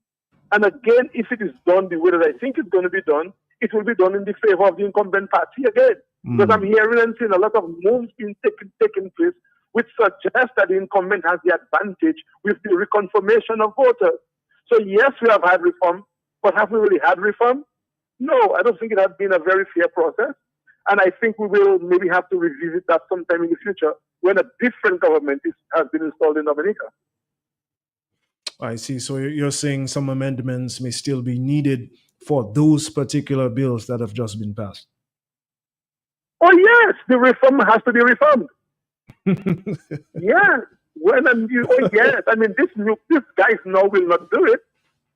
And again, if it is done the way that I think it's going to be done, it will be done in the favor of the incumbent party again. Because I'm hearing and seeing a lot of moves being taking place, which suggests that the incumbent has the advantage with the reconfirmation of voters. So yes, we have had reform, but have we really had reform? No, I don't think it has been a very fair process. And I think we will maybe have to revisit that sometime in the future when a different government has been installed in Dominica. I see. So you're saying some amendments may still be needed for those particular bills that have just been passed? Oh yes, the reform has to be reformed. Yeah. Yes. I mean, these guys now will not do it.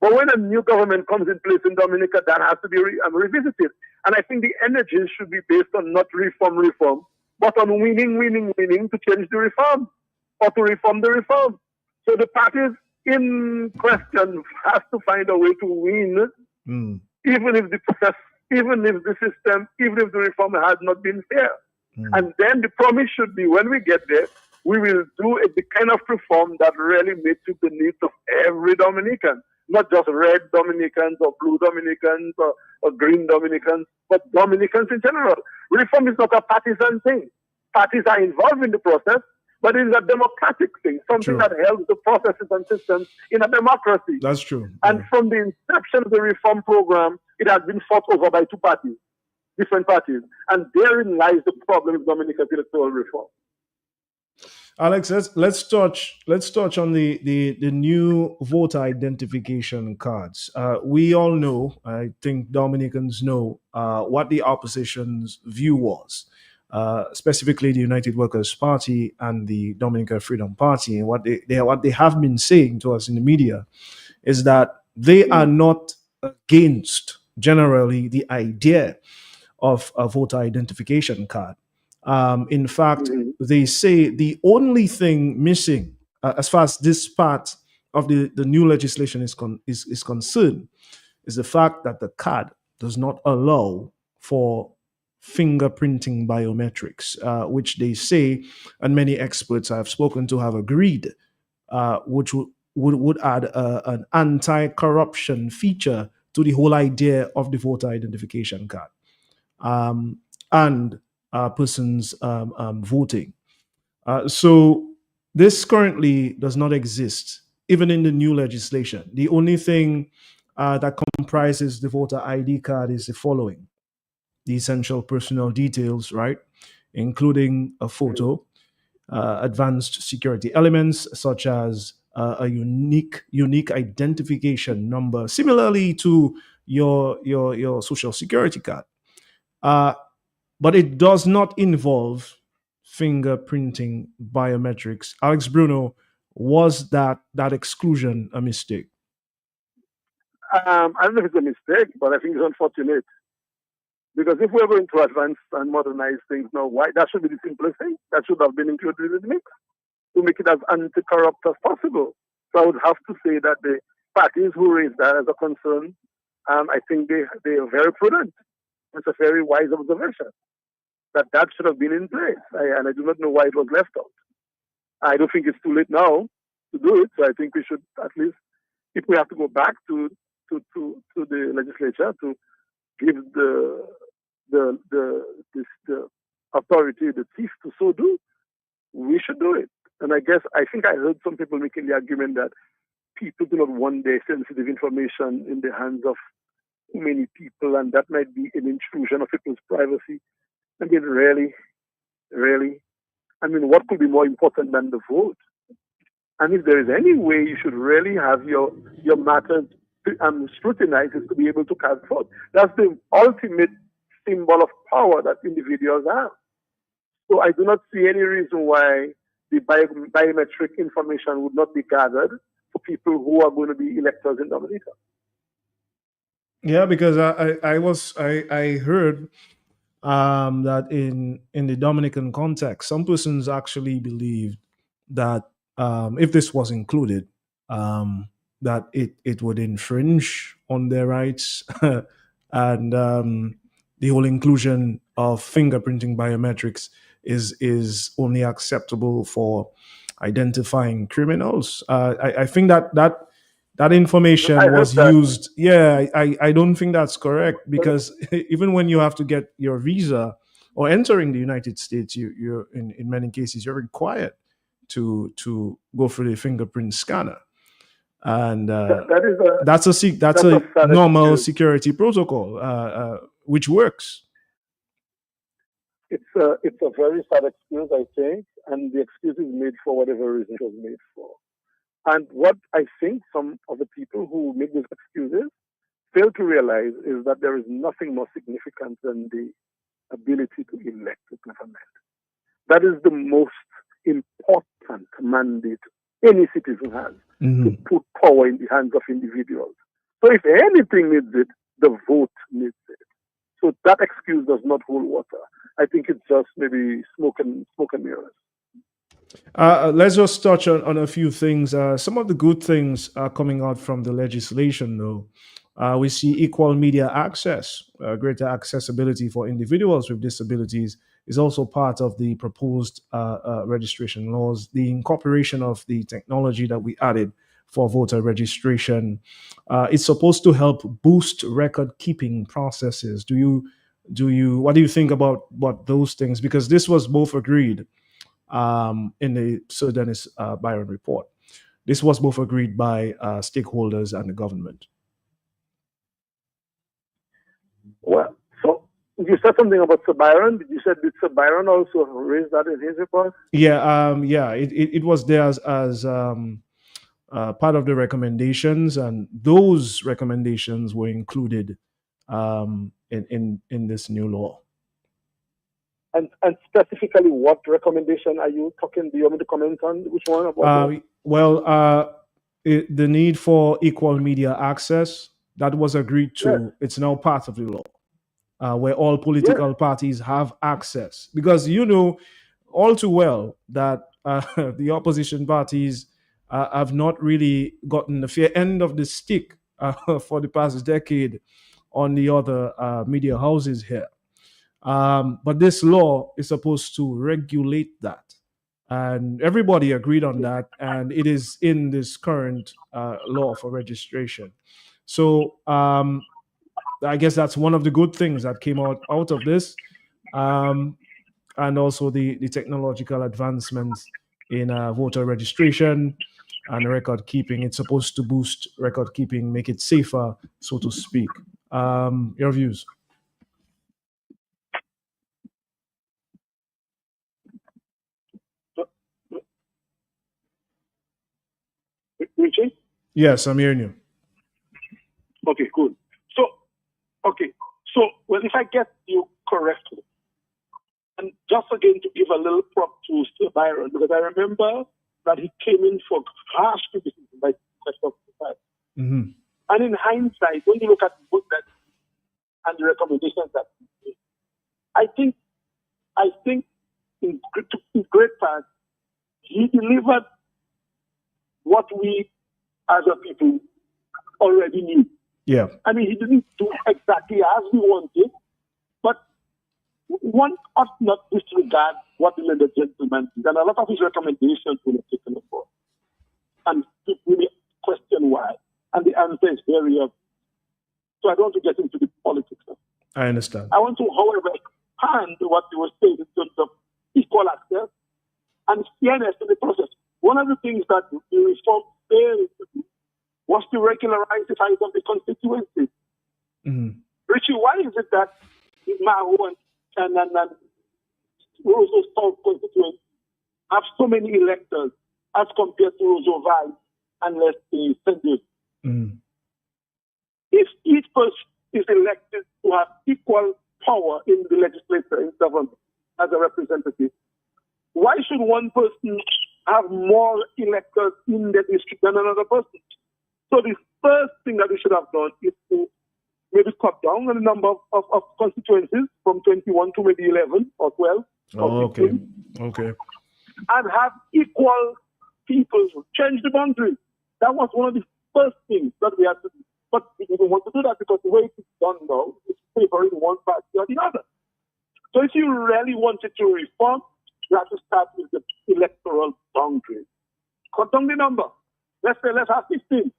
But when a new government comes in place in Dominica, that has to be revisited. And I think the energy should be based on not reform, but on winning to change the reform or to reform the reform. So the parties in question have to find a way to win, even if the process, even if the system, even if the reform has not been fair. And then the promise should be when we get there, we will do the kind of reform that really meets the needs of every Dominican, not just red Dominicans or blue Dominicans or green Dominicans, but Dominicans in general. Reform is not a partisan thing. Parties are involved in the process, but it's a democratic thing, something that helps the processes and systems in a democracy. That's true. And from the inception of the reform program, it has been fought over by two parties, different parties. And therein lies the problem with Dominica's electoral reform. Alex, let's touch on the new voter identification cards. We all know, I think Dominicans know, what the opposition's view was, specifically the United Workers Party and the Dominican Freedom Party, and what they have been saying to us in the media is that they are not against generally the idea of a voter identification card. In fact, they say the only thing missing, as far as this part of the new legislation is concerned, is the fact that the card does not allow for fingerprinting biometrics, which they say, and many experts I've spoken to have agreed, which would add an anti-corruption feature to the whole idea of the voter identification card. And persons voting. So this currently does not exist, even in the new legislation. The only thing that comprises the voter ID card is the following: the essential personal details, right, including a photo, advanced security elements such as a unique identification number, similarly to your social security card. But it does not involve fingerprinting biometrics. Alex Bruno, was that exclusion a mistake? I don't know if it's a mistake, but I think it's unfortunate. Because if we're going to advance and modernize things now, why that should be the simplest thing. That should have been included in the mix to make it as anti-corrupt as possible. So I would have to say that the parties who raised that as a concern, I think they are very prudent. It's a very wise observation that should have been in place. And I do not know why it was left out. I don't think it's too late now to do it. So I think we should at least, if we have to go back to the legislature to give the authority, the chief, to so do, we should do it. And I think I heard some people making the argument that people do not want their sensitive information in the hands of many people, and that might be an intrusion of people's privacy. I mean, really, I mean, what could be more important than the vote? And if there is any way you should really have your matters scrutinized, is to be able to cast vote. That's the ultimate symbol of power that individuals have. So I do not see any reason why the biometric information would not be gathered for people who are going to be electors in Dominica. Yeah, because I heard that in the Dominican context, some persons actually believed that if this was included, that it would infringe on their rights, and the whole inclusion of fingerprinting biometrics is only acceptable for identifying criminals. I think that information was used. Yeah, I don't think that's correct, because even when you have to get your visa or entering the United States, you're in many cases you're required to go through the fingerprint scanner, and that's a normal security protocol which works. It's a very sad excuse, I think, and the excuse is made for whatever reason it was made for. And what I think some of the people who make these excuses fail to realize is that there is nothing more significant than the ability to elect a government. That is the most important mandate any citizen has, to put power in the hands of individuals. So if anything needs it, the vote needs it. So that excuse does not hold water. I think it's just maybe smoke and mirrors. Let's just touch on a few things. Some of the good things are coming out from the legislation, though. We see equal media access, greater accessibility for individuals with disabilities is also part of the proposed registration laws. The incorporation of the technology that we added for voter registration is supposed to help boost record-keeping processes. What do you think about those things? Because this was both agreed in the Sir Dennis Byron report. This was both agreed by stakeholders and the government. Well, so you said something about Sir Byron. Did you say did Sir Byron also raise that in his report? Yeah, it was there as part of the recommendations, and those recommendations were included in this new law. And specifically, what recommendation are you talking? Do you want me to comment on which one? The need for equal media access, that was agreed to. Yes. It's now part of the law, where all political parties have access. Because you know all too well that the opposition parties have not really gotten the fair end of the stick for the past decade on the other media houses here. But this law is supposed to regulate that. And everybody agreed on that. And it is in this current law for registration. So I guess that's one of the good things that came out of this. And also the technological advancements in voter registration and record keeping. It's supposed to boost record keeping, make it safer, so to speak. Your views? Richie? Yes, I'm hearing you. Okay, good. So, well, if I get you correctly, and just again to give a little prop to Sir Byron, because I remember that he came in for harsh criticism by Professor Society. Mm-hmm. And in hindsight, when you look at the book that and the recommendations that he made, I think in great part, he delivered what we as a people already knew. Yeah. I mean, he didn't do exactly as we wanted, but one ought not disregard what the gentleman did. And a lot of his recommendations were taken for. And people really question why. And the answer is very obvious. So I don't want to get into the politics now. I understand. I want to, however, expand what you were saying in terms of equal access and fairness in the process. One of the things that the reform failed to do was to regularize the size of the constituencies. Mm-hmm. Richie, why is it that Maho and Roseau South constituents have so many electors as compared to Roseau Valley and let's say St. Louis? Mm-hmm. If each person is elected to have equal power in the legislature, in government, as a representative, why should one person have more electors in the district than another person? So the first thing that we should have done is to maybe cut down on the number of constituencies from 21 to maybe 11 or 12 or 15. Okay. And have equal people change the boundaries. That was one of the first things that we had to do. But we didn't want to do that because the way it's done now is favoring one party or the other. So if you really wanted to reform, you have to start with the electoral boundaries. Cut down the number. Let's say let's have 15.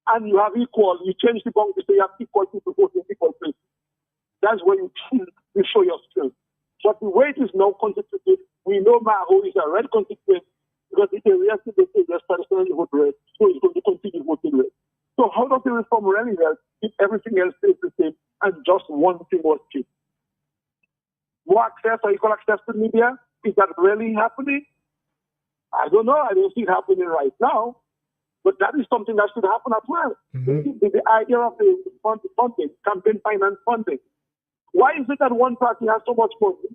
And you have equal, you change the boundary so you have equal people voting equal places. That's when you show your skills. But the way it is now constituted, we know Maho is a red constituent because it's a real traditionally vote red, so it's going to continue voting red. So how does the reform really help if everything else stays the same and just one thing was changed? More access or equal access to media? Is that really happening? I don't know. I don't see it happening right now. But that is something that should happen as well. Mm-hmm. The idea of the funding, campaign finance funding. Why is it that one party has so much money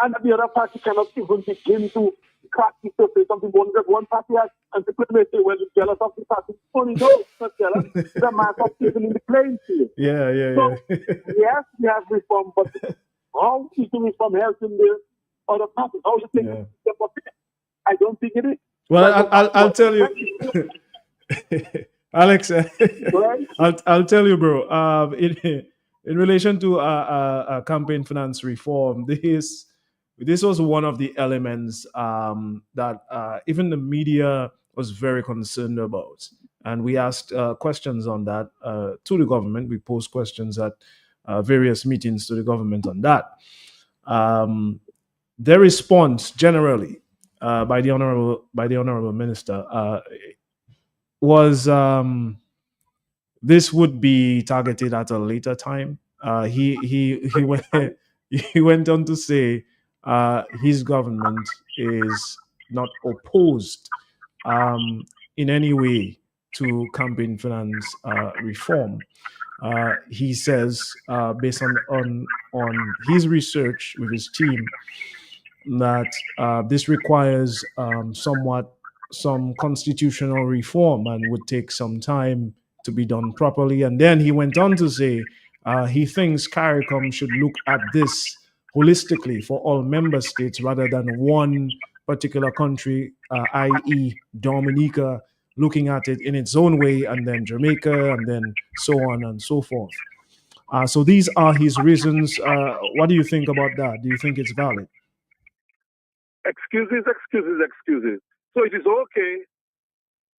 and the other party cannot even begin to crack the surface of the money that one party has? And people may say, well, you're jealous of the party. Only no, it's not jealous. It's a matter of even in the playing field. Yeah. Yes, we have reform, but how is the reform helping the other parties? How is it making them appear? I don't think it is. Well, I'll tell you, Alex. I'll tell you, bro. In relation to campaign finance reform, this was one of the elements that even the media was very concerned about, and we asked questions on that to the government. We posed questions at various meetings to the government on that. their response generally by the honorable minister was this would be targeted at a later time. He went he went on to say his government is not opposed in any way to campaign finance reform. He says, based on his research with his team, that this requires some constitutional reform and would take some time to be done properly. And then he went on to say he thinks CARICOM should look at this holistically for all member states rather than one particular country, i.e., Dominica, looking at it in its own way, and then Jamaica, and then so on and so forth. So these are his reasons. What do you think about that? Do you think it's valid? Excuses. So it is okay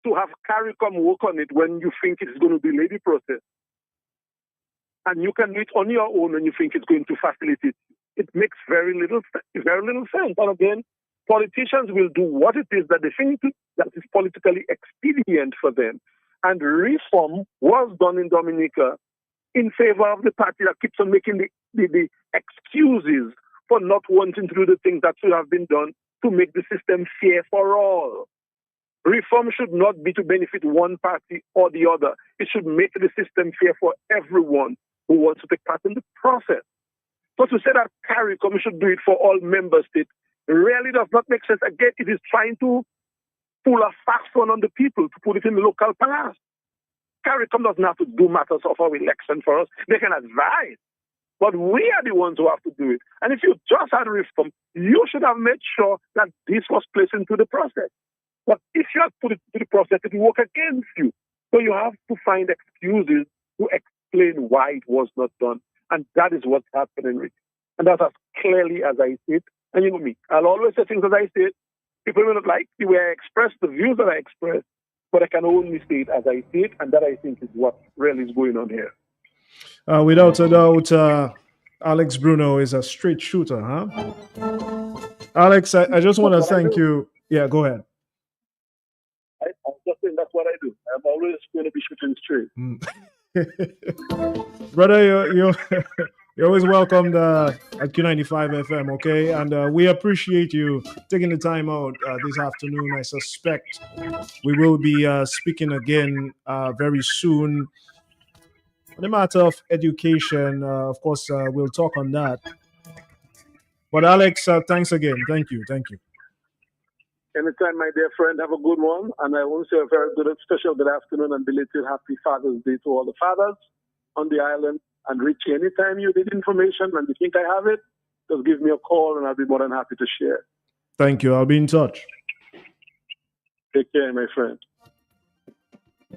to have CARICOM work on it when you think it's going to delay the process. And you can do it on your own when you think it's going to facilitate. It makes very little sense. And again, politicians will do what it is that they think that is politically expedient for them. And reform was done in Dominica in favor of the party that keeps on making the excuses for not wanting to do the things that should have been done to make the system fair for all. Reform should not be to benefit one party or the other. It should make the system fair for everyone who wants to take part in the process. So to say that CARICOM should do it for all member states really does not make sense. Again, it is trying to pull a fast one on the people to put it in the local palace. CARICOM doesn't have to do matters of our election for us. They can advise. But we are the ones who have to do it. And if you just had reform, you should have made sure that this was placed into the process. But if you have put it into the process, it will work against you. So you have to find excuses to explain why it was not done. And that is what's happening, Rick. And that's as clearly as I see it. And you know me, I'll always say things as I say it. People may not like the way I express the views that I express, but I can only say it as I see it. And that, I think, is what really is going on here. Without a doubt, Alex Bruno is a straight shooter, huh? Alex, I just want to thank you. Yeah, go ahead. I'm just saying that's what I do. I'm always going to be shooting straight. Brother, you're always welcomed at Q95 FM, okay? And we appreciate you taking the time out this afternoon. I suspect we will be speaking again very soon. On the matter of education, of course, we'll talk on that. But Alex, thanks again. Thank you. Anytime, my dear friend. Have a good one. And I want to say a very special good afternoon and belated happy Father's Day to all the fathers on the island. And Richie, anytime you need information and you think I have it, just give me a call and I'll be more than happy to share. Thank you. I'll be in touch. Take care, my friend.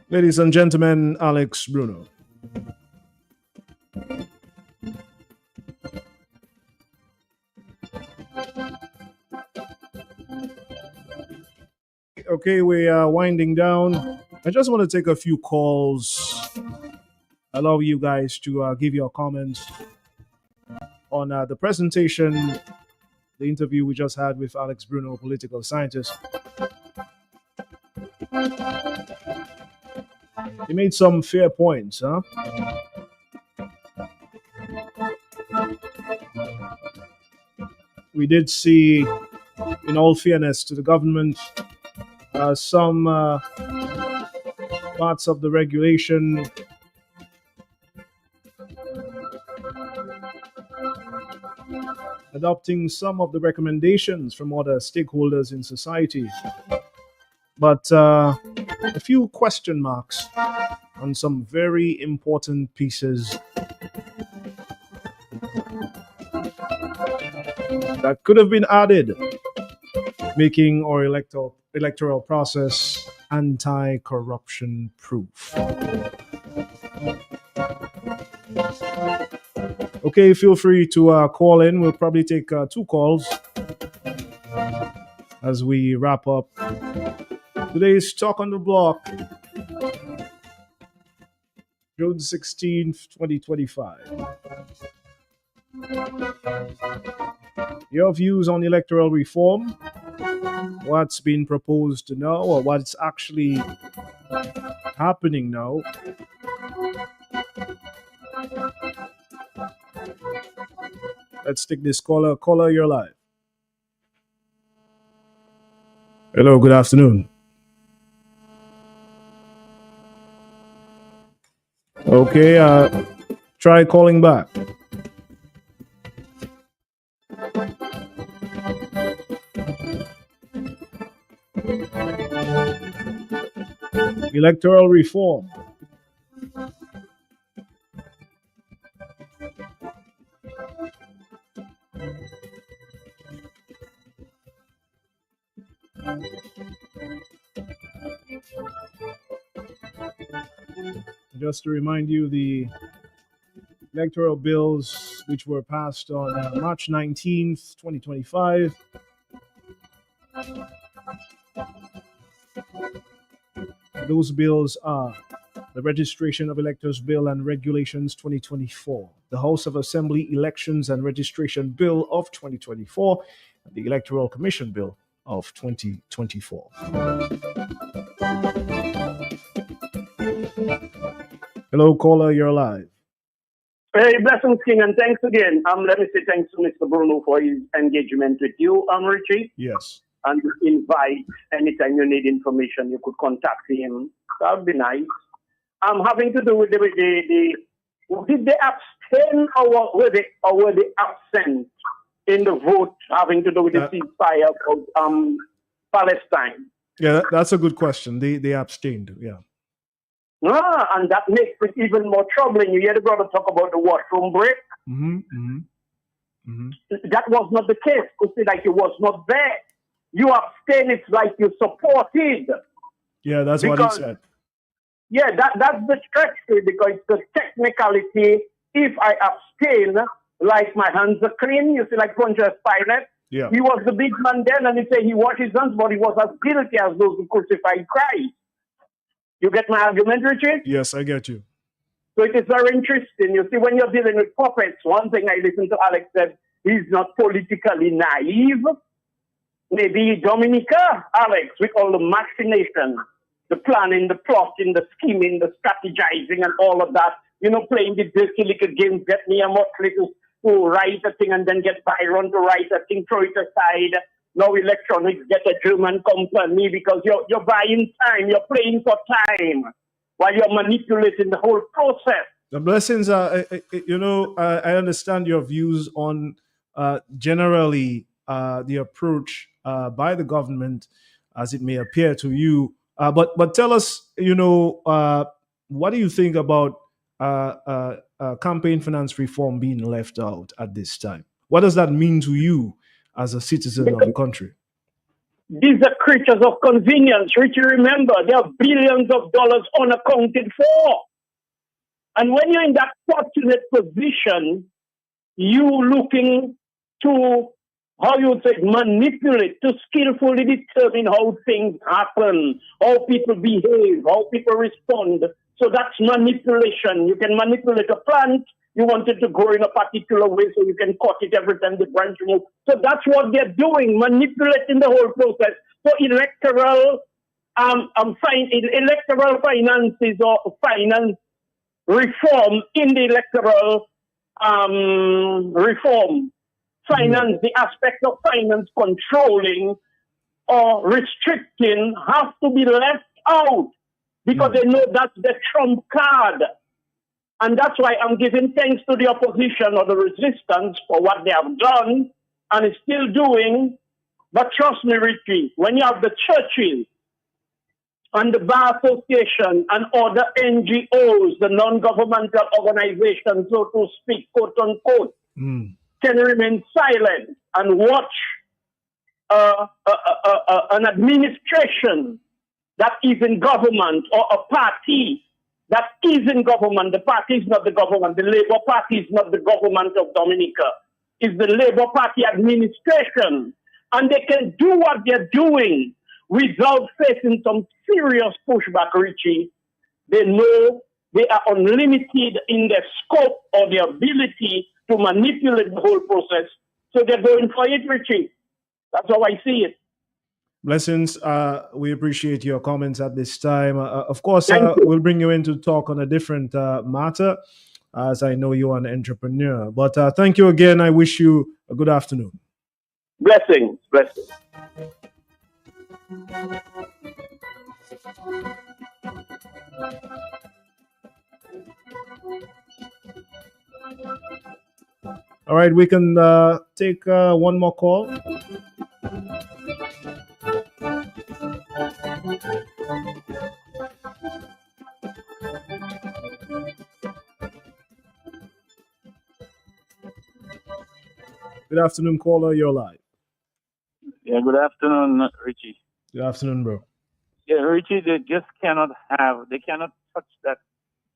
Ladies and gentlemen, Alex Bruno. Okay, we are winding down. I just want to take a few calls. Allow you guys to give your comments on the presentation, the interview we just had with Alex Bruno, political scientist. He made some fair points, huh? We did see, in all fairness to the government, some parts of the regulation adopting some of the recommendations from other stakeholders in society. But a few question marks on some very important pieces that could have been added, making our electoral process anti-corruption proof. Okay, feel free to call in. We'll probably take 2 calls as we wrap up today's Talk on the Block, June 16th, 2025. Your views on electoral reform, what's been proposed now, or what's actually happening now. Let's take this caller. Caller, you're live. Hello, good afternoon. Okay, try calling back. Electoral reform. Just to remind you, the electoral bills which were passed on March 19th, 2025. Those bills are the Registration of Electors Bill and Regulations 2024, the House of Assembly Elections and Registration Bill of 2024, and the Electoral Commission Bill of 2024. Hello, caller, you're live. Hey, blessings, King, and thanks again. Let me say thanks to Mr. Bruno for his engagement with you, Richie. Yes. And invite anytime you need information, you could contact him. That would be nice. Having to do with did they abstain or were they absent in the vote having to do with the ceasefire of Palestine? Yeah, that's a good question. They abstained, yeah. And that makes it even more troubling. You hear the brother talk about the washroom break. That was not the case. You see, like it was not there. You abstain, it's like you supported. Yeah, that's what he said. Yeah, that's the treachery, because the technicality, if I abstain, like my hands are clean, you see, like Pontius Pilate, yeah. He was the big man then, and he said he washed his hands, but he was as guilty as those who crucified Christ. You get my argument, Richard? Yes, I get you. So it is very interesting. You see, when you're dealing with puppets, one thing I listened to Alex said, he's not politically naive. Maybe Dominica, Alex, with all the machinations, the planning, the plotting, the scheming, the strategizing, and all of that. You know, playing the dirty little games, get me a Motley to write a thing and then get Byron to write a thing, throw it aside. Now electronics get a German company because you're buying time, you're playing for time while you're manipulating the whole process. The blessings are, I understand your views on generally the approach by the government as it may appear to you. But tell us, what do you think about campaign finance reform being left out at this time? What does that mean to you as a citizen of the country? These are creatures of convenience. Richie, remember, there are billions of dollars unaccounted for. And when you're in that fortunate position, you looking to, how you would say, manipulate, to skillfully determine how things happen, how people behave, how people respond. So that's manipulation. You can manipulate a plant. You want it to grow in a particular way, so you can cut it every time the branch moves. So that's what they're doing, manipulating the whole process. So electoral finances or finance reform in the electoral reform, finance, the aspect of finance controlling or restricting has to be left out because they know that's the trump card. And that's why I'm giving thanks to the opposition or the resistance for what they have done and is still doing. But trust me, Ricky, when you have the churches and the Bar Association and other NGOs, the non-governmental organizations, so to speak, quote unquote, can remain silent and watch an administration that is in government or a party that is in government. The party is not the government. The Labour Party is not the government of Dominica. It's the Labour Party administration. And they can do what they're doing without facing some serious pushback, Richie. They know they are unlimited in their scope or their ability to manipulate the whole process. So they're going for it, Richie. That's how I see it. Blessings. We appreciate your comments at this time. Of course, Thank you. we'll bring you in to talk on a different matter, as I know you're an entrepreneur. But thank you again. I wish you a good afternoon. Blessings. Blessings. All right, we can take one more call. Good afternoon, caller. You're live. Yeah, good afternoon, Richie. Good afternoon, bro. Yeah, Richie, they just cannot touch that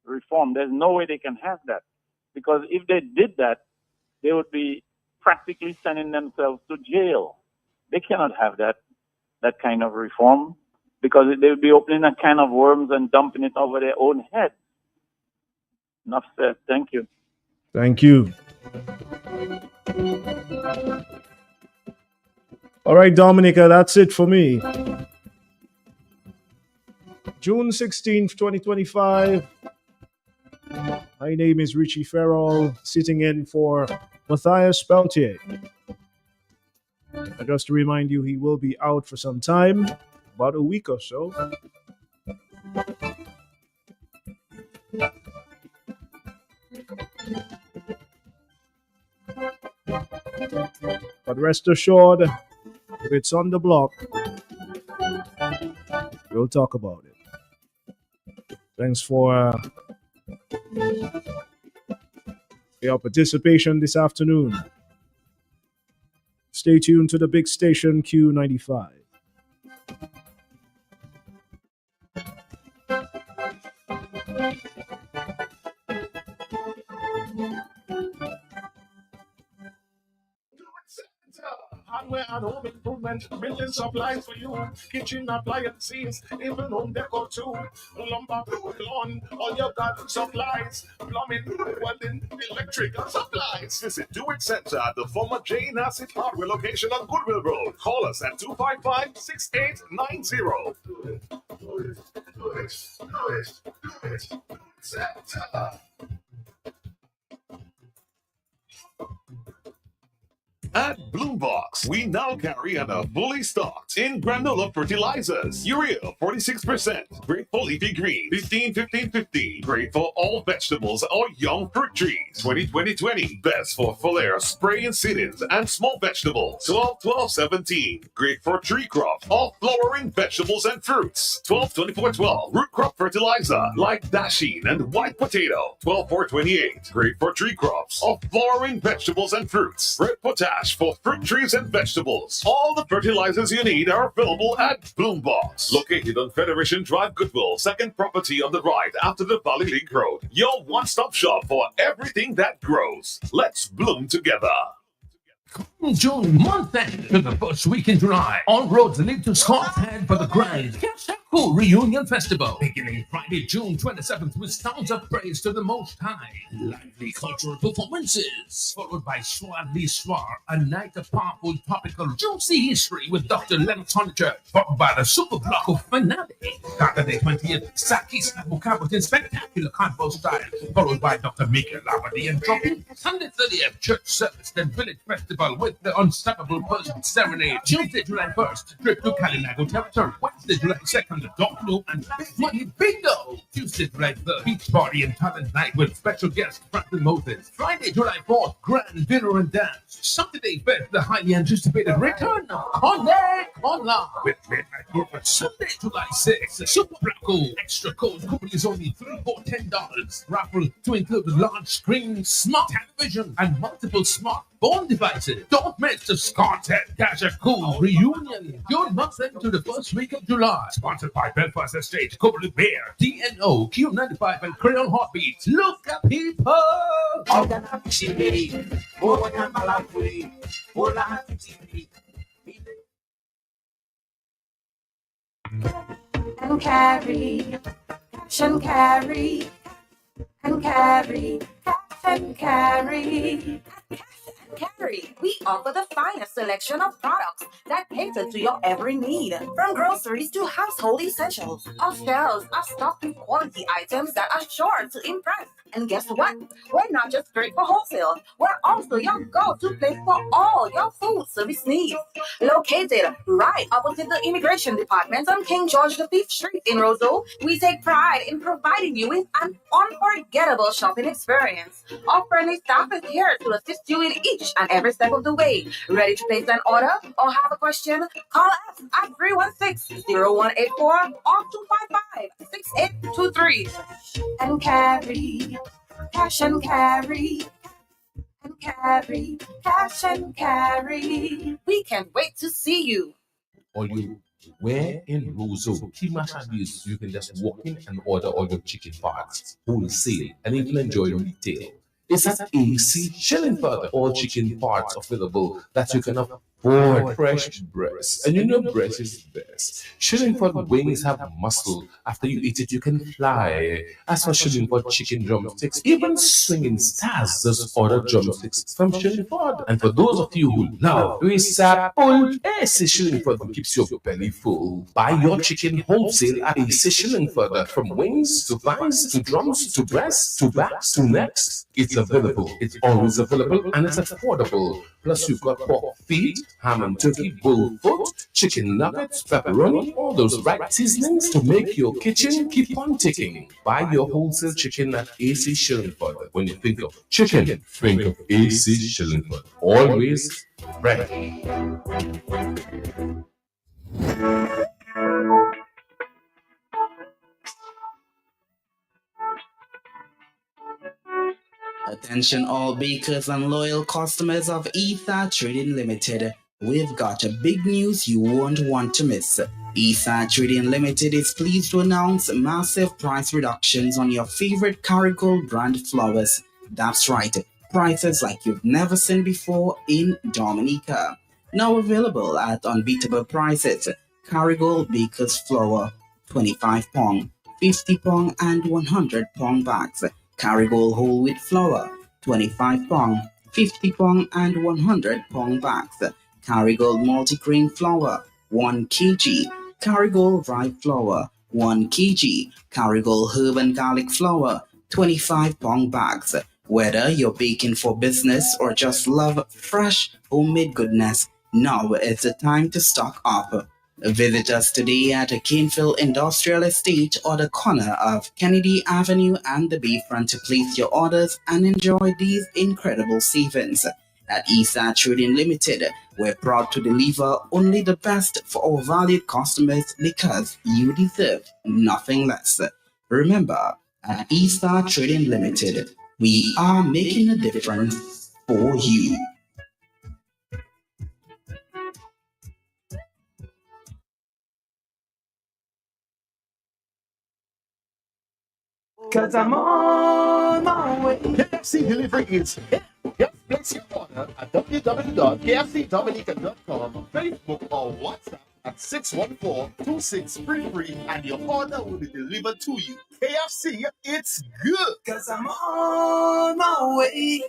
reform. There's no way they can have that. Because if they did that, they would be practically sending themselves to jail. They cannot have that kind of reform because they would be opening a can of worms and dumping it over their own head. Enough said. Thank you. Thank you. All right, Dominica, that's it for me. June 16th, 2025. My name is Richie Farrell, sitting in for Matthias Peltier. And just to remind you, he will be out for some time, about a week or so. But rest assured, if it's on the block, we'll talk about it. Thanks for your participation this afternoon. Stay tuned to the big station Q95. Hardware and home improvement, million supplies for you. Kitchen appliances, even home decor too. Lumber, lawn, all your garden supplies. Plumbing, welding, electrical supplies. Visit Do It Center at the former J. Nassif Hardware location on Goodwill Road. Call us at 255-6890. Do it Center. At Bloombox, we now carry and are fully stocked in granola fertilizers. Urea 46%, great for leafy green. 15-15-15, great for all vegetables or young fruit trees. 20-20-20, best for foliar spray and sit-ins and small vegetables. 12-12-17, great for tree crop or flowering vegetables and fruits. 12-24-12, root crop fertilizer like dasheen and white potato. 12-4-28, great for tree crops or flowering vegetables and fruits. Red potash for fruit trees and vegetables. All the fertilizers you need are available at Bloombox, located on Federation Drive, Goodwill, second property on the right after the Valley League Road. Your one-stop shop for everything that grows. Let's bloom together. June month end to the first week in July. All roads lead to Scott's Head for the grand Cool Reunion Festival. Beginning Friday, June 27th with sounds of praise to the Most High. Lively cultural performances, followed by Soir l'Histoire, a night of powerful, topical, juicy history with Dr. Lennox Honeychurch, followed by the Super Block of finale. Saturday 20th, Sakis Abukabut in spectacular convo style, followed by Dr. Mika Labadi and Trophy. Sunday 30th, church service, then village festival with the Unstoppable Person Serenade. Tuesday, July 1st, trip to Kalinago territory. Wednesday, July 2nd, Dog Blue and Big Money Bingo. Tuesday, July 3rd, beach party and talent night with special guest Franklin Moses. Friday, July 4th, grand dinner and dance. Saturday, Fest, the highly anticipated return of Connect Online with Midnight Corporate. Sunday, July 6th, Super Black extra cold coupon is only $3 for $10. Raffle to include a large screen, smart television, and multiple smartphone devices. Don't miss the Scott's Head Cash Cool Reunion. Good month into the first week of July. Sponsored by Belfast Estate, Couplet Bear, DNO, Q95, and Creole Heartbeats. Look at people! And carry, cash and carry, and carry, cash and carry. Carry, we offer the finest selection of products that cater to your every need. From groceries to household essentials, our shelves are stocked with quality items that are sure to impress. And guess what? We're not just great for wholesale, we're also your go-to place for all your food service needs. Located right opposite the Immigration Department on King George V Street in Roseville, we take pride in providing you with an unforgettable shopping experience. Our friendly staff is here to assist you in each and every step of the way. Ready to place an order or have a question? Call us at 316-0184 or 255-6823. And carry, cash and carry, and carry, cash and carry. We can't wait to see you. Or you where in Roseau, Kimashabis, you can just walk in and order all your chicken parts, wholesale, and you can enjoy retail. It's at AC Shillingford, all chicken parts available that you can afford. Fresh breast, and you know breast is best. Shillingford wings have muscle. After you eat it, you can fly. As for Shillingford chicken drumsticks, even swinging stars just order drumsticks from Shillingford. And for those of you who love Risapul, AC Shillingford keeps your belly full. Buy your chicken wholesale at AC Shillingford. From wings to thighs to drums to breasts to backs to necks, it's available. It's always available and it's affordable. Plus, you've got pork feet, ham and turkey, bull foot, chicken nuggets, pepperoni, all those right seasonings to make your kitchen keep on ticking. Buy your wholesale chicken at AC Shillingford. When you think of chicken, think of AC Shillingford. Always ready. Attention all bakers and loyal customers of Ether Trading Limited. We've got a big news you won't want to miss. Ether Trading Limited is pleased to announce massive price reductions on your favorite Carigold brand flowers. That's right, prices like you've never seen before in Dominica. Now available at unbeatable prices. Carigold Baker's Flower, 25 pound, 50 pound and 100 pound bags. Carigold whole wheat flour, 25 pound, 50 pound and 100 pound bags. Carigold multigrain flour, 1 kg. Carigold rye flour, 1 kg. Carigold herb and garlic flour, 25 pound bags. Whether you're baking for business or just love fresh homemade goodness, now is the time to stock up. Visit us today at Caneville Industrial Estate or the corner of Kennedy Avenue and the Bayfront to place your orders and enjoy these incredible savings. At Ether Trading Limited, we're proud to deliver only the best for our valued customers because you deserve nothing less. Remember, at Ether Trading Limited, we are making a difference for you. Cause I'm on my way. KFC delivery is here. Just place your order at www.kfcdominica.com, Facebook or WhatsApp at 614-2633 and your order will be delivered to you. KFC, it's good. Cause I'm on my way.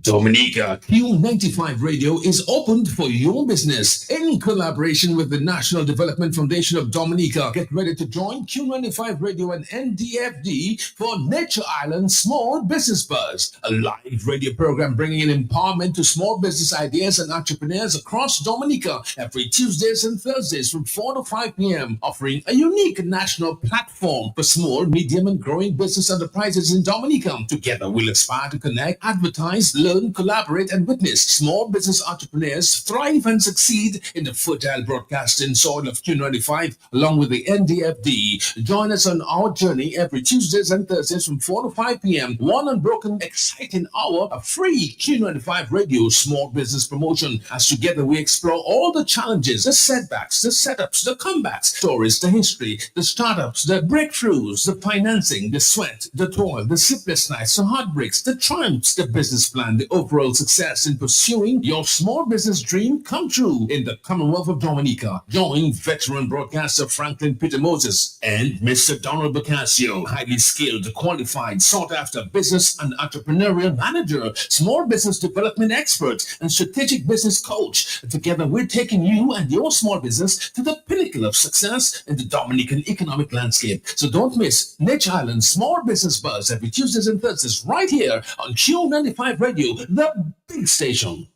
Dominica Q95 Radio is opened for your business in collaboration with the National Development Foundation of Dominica. Get ready to join Q95 Radio and NDFD for Nature Island Small Business Buzz, a live radio program bringing in empowerment to small business ideas and entrepreneurs across Dominica every Tuesdays and Thursdays from 4 to 5 p.m., offering a unique national platform for small, medium, and growing business enterprises in Dominica. Together, we'll aspire to connect, advertise, learn, collaborate, and witness small business entrepreneurs thrive and succeed in the fertile broadcasting soil of Q95 along with the NDFD. Join us on our journey every Tuesdays and Thursdays from 4 to 5 p.m. One unbroken, exciting hour of free Q95 Radio small business promotion as together we explore all the challenges, the setbacks, the setups, the comebacks, stories, the history, the startups, the breakthroughs, the financing, the sweat, the toil, the sleepless nights, the heartbreaks, the triumphs, the business plan, and the overall success in pursuing your small business dream come true in the Commonwealth of Dominica. Join veteran broadcaster Franklin Peter Moses and Mr. Donald Bocasio, highly skilled, qualified, sought-after business and entrepreneurial manager, small business development expert, and strategic business coach. Together, we're taking you and your small business to the pinnacle of success in the Dominican economic landscape. So don't miss Niche Island Small Business Buzz every Tuesdays and Thursdays right here on Q95 Radio, the big station.